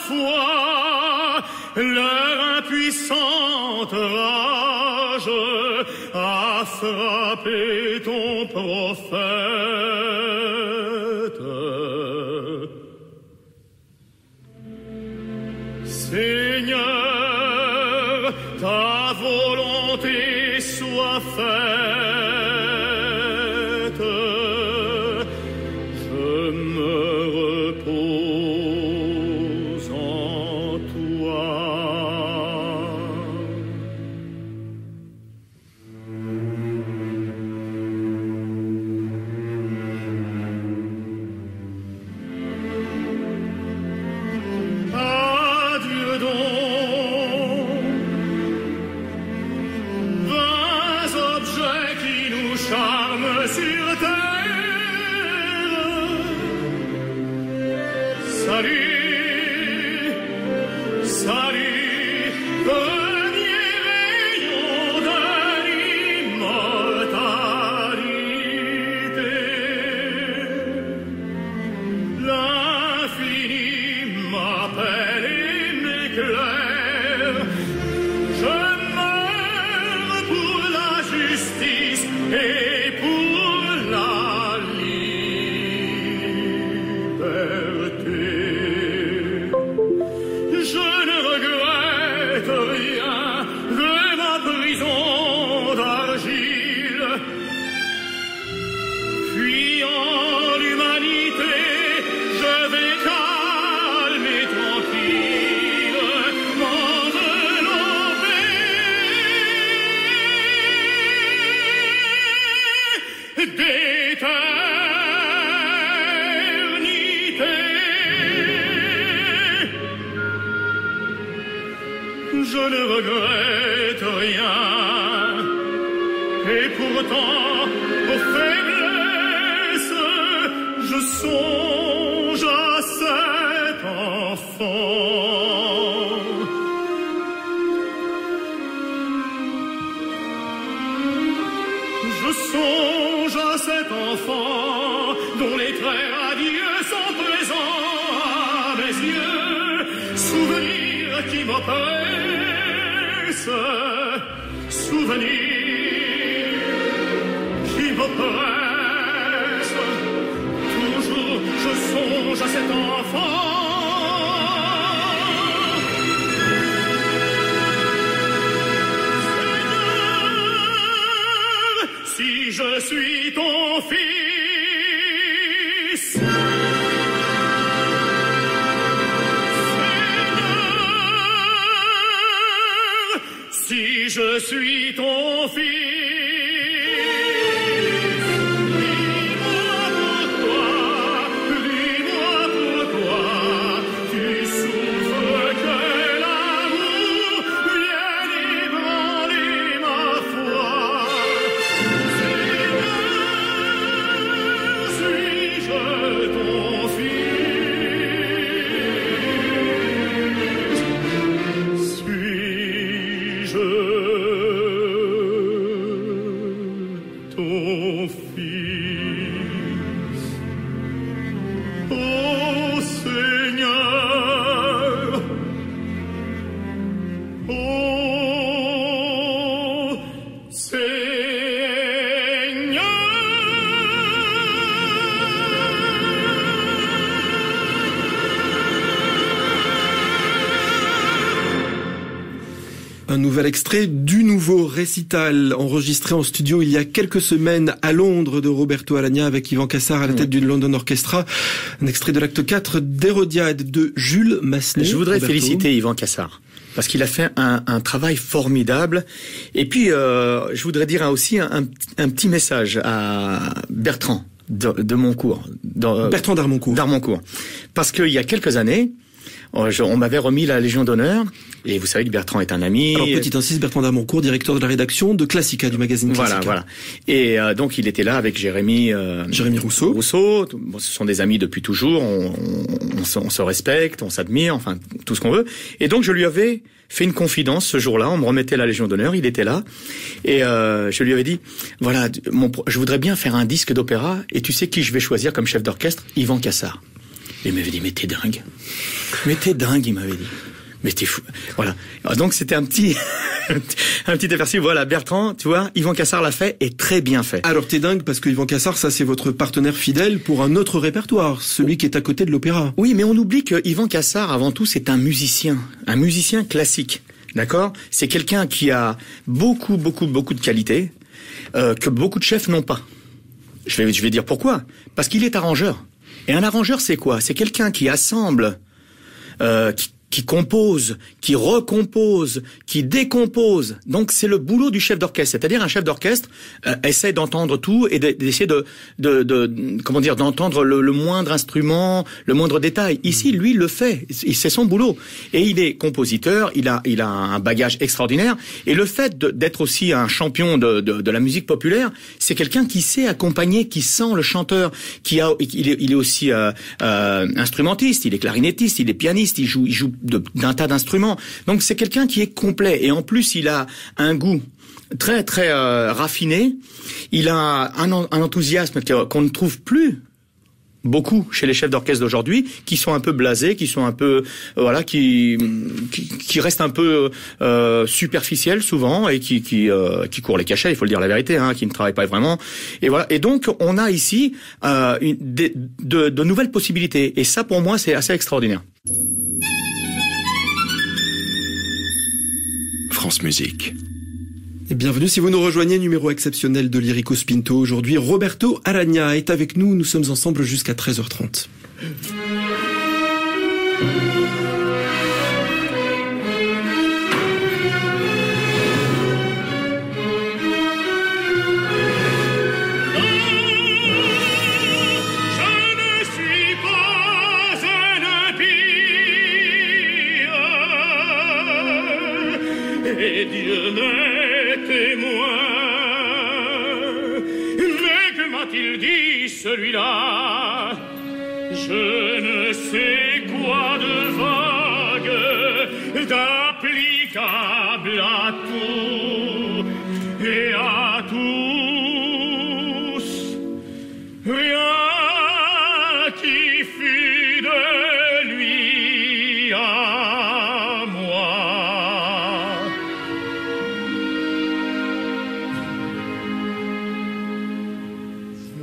foi, leur impuissante rage a frappé ton prophète. Seigneur, ta volonté soit faite. Je me repose en toi. Adieu donc, vains objets qui nous charment sur terre. Salut, salut, premier rayon de l'immortalité. L'infini m'appelle et m'éclaire. Je meurs pour la justice et pour la liberté. Je ne regrette rien de ma prison d'argile. Fuyant l'humanité, je vais calme et tranquille m'envelopper d'éternité. Je ne regrette rien, et pourtant, aux faiblesses, je songe à cet enfant. Je songe à cet enfant dont les traits radieux sont présents à mes yeux. Souvenirs qui m'oppressent, souvenirs qui m'oppressent. Toujours je songe à cet enfant. Si je suis ton fils, Seigneur, si je suis ton fils, dis-moi pourquoi tu souffres que l'amour vienne ébranler ma foi. Suis-je ton fils? Suis-je ton fils? Ô Seigneur, ô Seigneur. Un nouvel extrait du nouveau récital enregistré en studio il y a quelques semaines à Londres de Roberto Alagna avec Ivan Cassar à la tête du London Orchestra. Un extrait de l'acte 4 d'Hérodiade de Jules Massenet. Je voudrais Roberto. féliciter Ivan Cassar parce qu'il a fait un travail formidable. Et puis, je voudrais dire aussi un petit message à Bertrand de Moncourt. Bertrand d'Armoncourt. D'Armoncourt. Parce qu'il y a quelques années, on m'avait remis la Légion d'honneur, et vous savez que Bertrand est un ami. Alors, petit insiste, Bertrand d'Armoncourt, directeur de la rédaction de Classica, du magazine Classica. Voilà. Et donc, il était là avec Jérémy Rousseau. Bon, ce sont des amis depuis toujours, on se respecte, on s'admire, enfin, tout ce qu'on veut. Et donc, je lui avais fait une confidence ce jour-là, on me remettait la Légion d'honneur, il était là, et je lui avais dit, voilà, je voudrais bien faire un disque d'opéra, et tu sais qui je vais choisir comme chef d'orchestre? Yvan Cassar. Il m'avait dit, mais t'es dingue. Mais t'es dingue, il m'avait dit. Mais t'es fou. Voilà. Donc c'était un petit aperçu. Voilà, Bertrand, tu vois, Yvan Cassar l'a fait et très bien fait. Alors t'es dingue parce que Yvan Cassar, ça c'est votre partenaire fidèle pour un autre répertoire, celui qui est à côté de l'opéra. Oui, mais on oublie que Yvan Cassar, avant tout, c'est un musicien classique. D'accord? C'est quelqu'un qui a beaucoup de qualités que beaucoup de chefs n'ont pas. Je vais dire pourquoi. Parce qu'il est arrangeur. Et un arrangeur, c'est quoi? C'est quelqu'un qui assemble, qui compose, qui recompose, qui décompose. Donc c'est le boulot du chef d'orchestre. C'est-à-dire un chef d'orchestre essaie d'entendre tout et d'essayer comment dire, d'entendre le moindre instrument, le moindre détail. Ici, lui, il le fait. C'est son boulot. Et il est compositeur. Il a un bagage extraordinaire. Et le fait d'être aussi un champion de la musique populaire, c'est quelqu'un qui sait accompagner, qui sent le chanteur, il est aussi instrumentiste, il est clarinettiste, il est pianiste, il joue d'un tas d'instruments. Donc c'est quelqu'un qui est complet et en plus il a un goût très raffiné. Il a un enthousiasme qu'on ne trouve plus beaucoup chez les chefs d'orchestre d'aujourd'hui, qui sont un peu blasés, qui sont un peu qui restent un peu superficiels souvent et qui courent les cachets, il faut le dire la vérité, qui ne travaillent pas vraiment. Et voilà. Et donc on a ici de nouvelles possibilités. Et ça pour moi c'est assez extraordinaire. France Musique. Et bienvenue si vous nous rejoignez, numéro exceptionnel de Lirico Spinto. Aujourd'hui, Roberto Aragna est avec nous. Nous sommes ensemble jusqu'à 13h30. Et Dieu m'est témoin. Mais que m'a-t-il dit celui-là? Je ne sais quoi de vague, d'applicable à tout et à tous. Rien qui fut de lui à moi.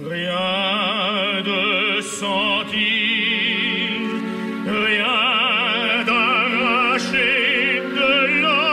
Rien de senti, rien d'arraché de l'âme,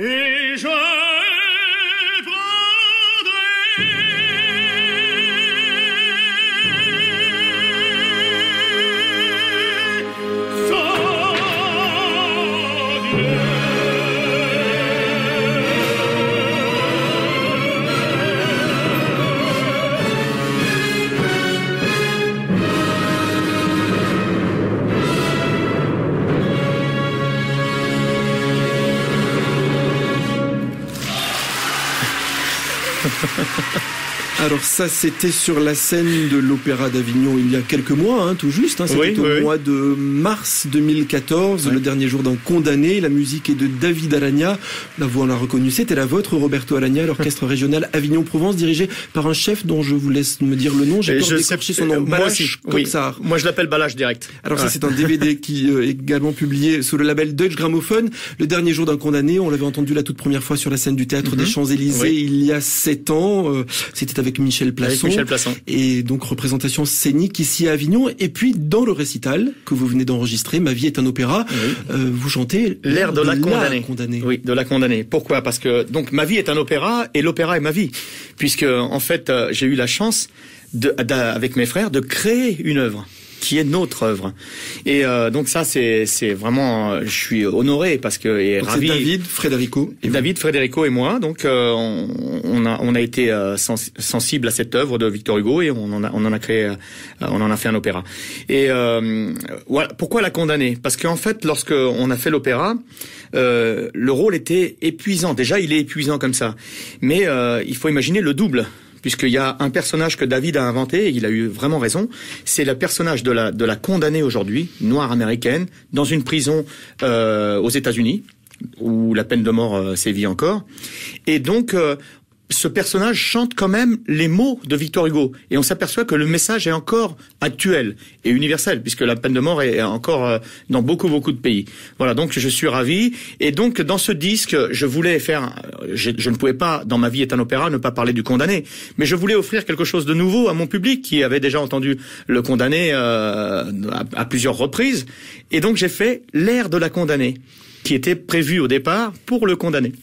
et je Alors ça, c'était sur la scène de l'Opéra d'Avignon il y a quelques mois, hein, tout juste. Hein, c'était au mois de mars 2014, le dernier jour d'un condamné. La musique est de David Alagna. La voix, on l'a reconnue, c'était la vôtre, Roberto Alagna, l'orchestre régional Avignon-Provence, dirigé par un chef dont je vous laisse me dire le nom. J'ai peur d'écorcher son nom. Balázs Kopczar. Moi, je l'appelle Balázs direct. Alors ça, c'est un DVD qui est également publié sous le label Deutsche Grammophon. Le dernier jour d'un condamné, on l'avait entendu la toute première fois sur la scène du Théâtre des Champs-Élysées il y a 7 ans. C'était avec Michel Plasson. Et donc représentation scénique ici à Avignon. Et puis dans le récital que vous venez d'enregistrer, Ma vie est un opéra, vous chantez l'air de la condamnée. Oui, de la condamnée. Pourquoi? Parce que donc Ma vie est un opéra et l'opéra est ma vie, puisque en fait j'ai eu la chance avec mes frères de créer une œuvre qui est notre œuvre. Et donc ça, c'est vraiment, je suis honoré parce que et donc ravi. C'est David, Frédérico et moi. Donc on a été sensible à cette œuvre de Victor Hugo et on en a créé, on en a fait un opéra. Et voilà. Pourquoi la condamner? Parce qu'en fait, lorsque on a fait l'opéra, le rôle était épuisant. Déjà, il est épuisant comme ça, mais il faut imaginer le double. Puisqu'il y a un personnage que David a inventé, et il a eu vraiment raison, c'est le personnage de la condamnée aujourd'hui, noire américaine, dans une prison aux États-Unis, où la peine de mort sévit encore. Et donc, ce personnage chante quand même les mots de Victor Hugo. Et on s'aperçoit que le message est encore actuel et universel, puisque la peine de mort est encore dans beaucoup de pays. Voilà, donc je suis ravi. Et donc, dans ce disque, je voulais faire... Je ne pouvais pas, dans Ma vie est un opéra, ne pas parler du condamné. Mais je voulais offrir quelque chose de nouveau à mon public, qui avait déjà entendu le condamné à plusieurs reprises. Et donc, j'ai fait l'air de la condamnée, qui était prévu au départ pour le condamné.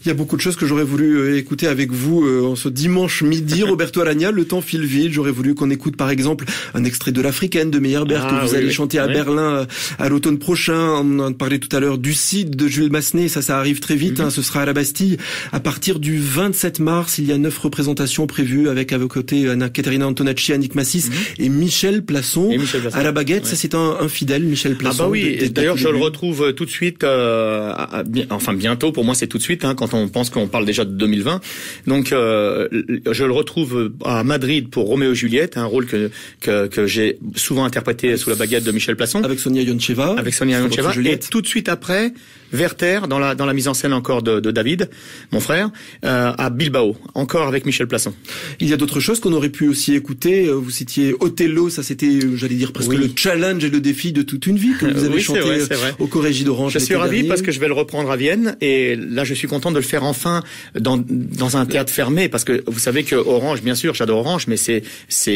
Il y a beaucoup de choses que j'aurais voulu écouter avec vous en ce dimanche midi. Roberto Alagna, le temps file vite. J'aurais voulu qu'on écoute par exemple un extrait de l'Africaine de Meyerbeer que vous allez chanter à Berlin à l'automne prochain. On en parlait tout à l'heure du Cid de Jules Massenet. Ça arrive très vite. Ce sera à la Bastille à partir du 27 mars. Il y a 9 représentations prévues avec à vos côtés Caterina Antonacci, Annick Massis et Michel Plasson. À la baguette. Ça c'est un fidèle, Michel Plasson. Ah bah oui. Et d'ailleurs je le retrouve tout de suite. Enfin bientôt. Pour moi c'est tout de suite. Quand on pense qu'on parle déjà de 2020. Donc, je le retrouve à Madrid pour Roméo et Juliette, un rôle que j'ai souvent interprété sous la baguette de Michel Plasson. Avec Sonia Yoncheva. Et tout de suite après, Werther, dans la mise en scène encore de David, mon frère, à Bilbao, encore avec Michel Plasson. Il y a d'autres choses qu'on aurait pu aussi écouter. Vous citiez Othello, ça c'était, j'allais dire, presque le challenge et le défi de toute une vie que vous avez chanté au Corrégie d'Orange. Je suis ravi parce que je vais le reprendre à Vienne et là je suis content de le faire enfin dans un théâtre fermé, parce que vous savez que Orange, bien sûr, j'adore Orange, mais c'est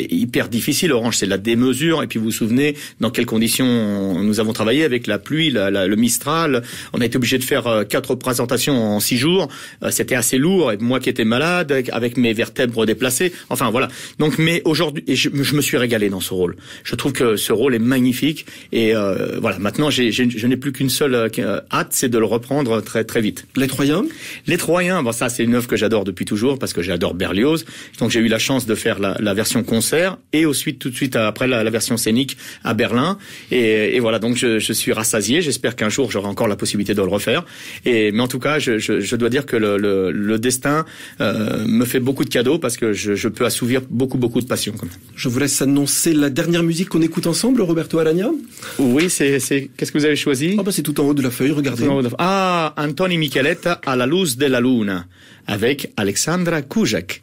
hyper difficile. Orange, c'est la démesure. Et puis vous vous souvenez dans quelles conditions nous avons travaillé avec la pluie, le Mistral. On a été obligé de faire 4 représentations en 6 jours. C'était assez lourd. Et moi qui étais malade, avec mes vertèbres déplacées. Enfin voilà. Donc, mais aujourd'hui, et je me suis régalé dans ce rôle. Je trouve que ce rôle est magnifique. Et voilà. Maintenant, je n'ai plus qu'une seule hâte, c'est de le reprendre très très vite. Les Troyens. Les Troyens, bon ça c'est une œuvre que j'adore depuis toujours parce que j'adore Berlioz. Donc j'ai eu la chance de faire la version concert et ensuite tout de suite après la version scénique à Berlin. Et voilà, donc je suis rassasié. J'espère qu'un jour j'aurai encore la possibilité de le refaire. Mais en tout cas, je dois dire que le destin me fait beaucoup de cadeaux parce que je peux assouvir beaucoup de passion. Je vous laisse annoncer la dernière musique qu'on écoute ensemble, Roberto Alagna. Oui, qu'est-ce que vous avez choisi? C'est tout en haut de la feuille, regardez. Antoni Micheletta, À la luz de la luna, avec Alexandra Kužek.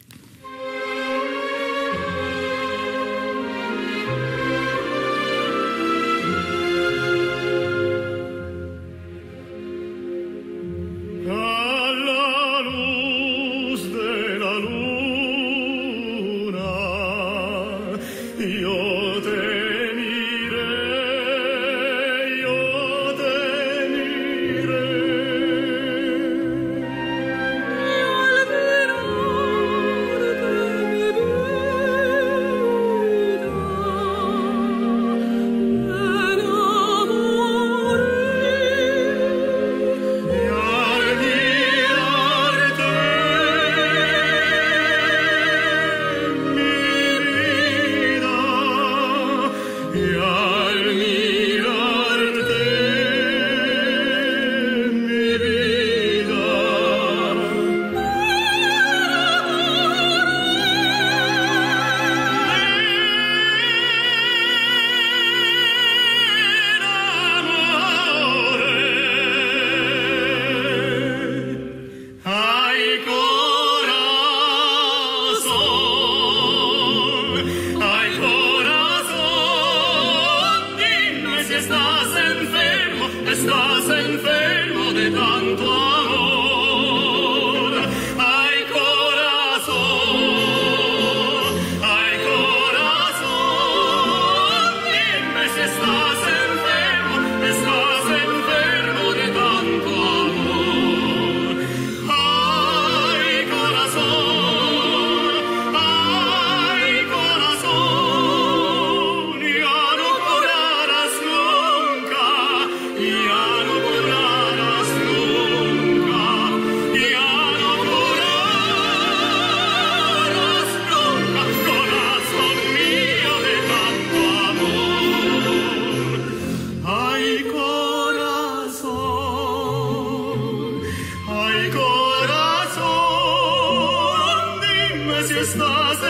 estás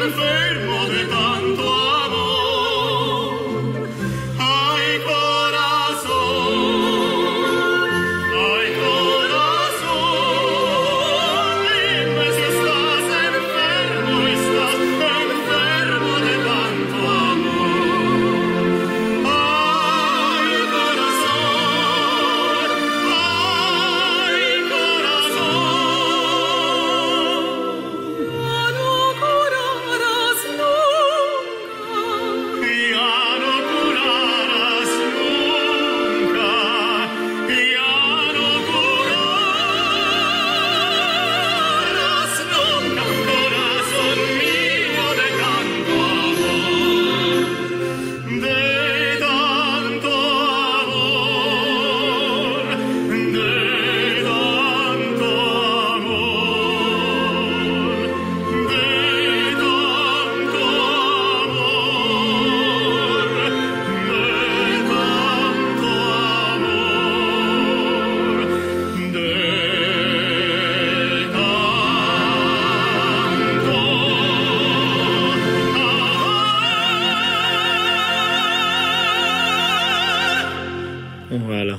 enfermo de tanto amor. Ay, corazón, dime si estás enfermo de tanto amor. Ay, corazón,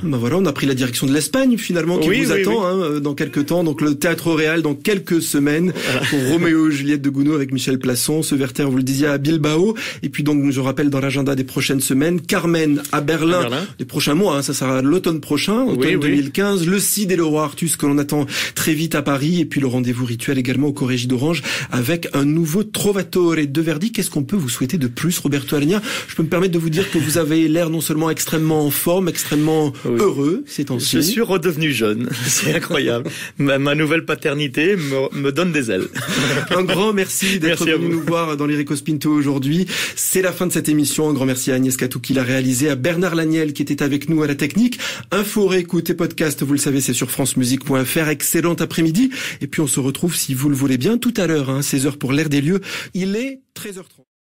Ben voilà, on a pris la direction de l'Espagne finalement qui vous attend hein, dans quelques temps. Donc le Théâtre Real dans quelques semaines pour Roméo et Juliette de Gounod avec Michel Plasson, ce Werther, vous le disiez, à Bilbao. Et puis donc je rappelle dans l'agenda des prochaines semaines, Carmen à Berlin, les prochains mois, hein, ça sera l'automne prochain, automne 2015. Le Cid et le Roi Artus que l'on attend très vite à Paris. Et puis le rendez-vous rituel également au Corrégie d'Orange avec un nouveau Trovatore de Verdi. Qu'est-ce qu'on peut vous souhaiter de plus, Roberto Alagna? Je peux me permettre de vous dire que vous avez l'air non seulement extrêmement en forme, extrêmement heureux ces temps-ci. Je suis redevenu jeune, c'est incroyable. Ma nouvelle paternité me donne des ailes. Un grand merci d'être venu nous voir dans l'Erico Spinto aujourd'hui. C'est la fin de cette émission. Un grand merci à Agnès Catou qui l'a réalisé, à Bernard Laniel qui était avec nous à la technique. Info, réécoute et podcast, vous le savez, c'est sur francemusique.fr. Excellent après-midi. Et puis on se retrouve, si vous le voulez bien, tout à l'heure, hein, 16h pour l'Air des lieux. Il est 13h30.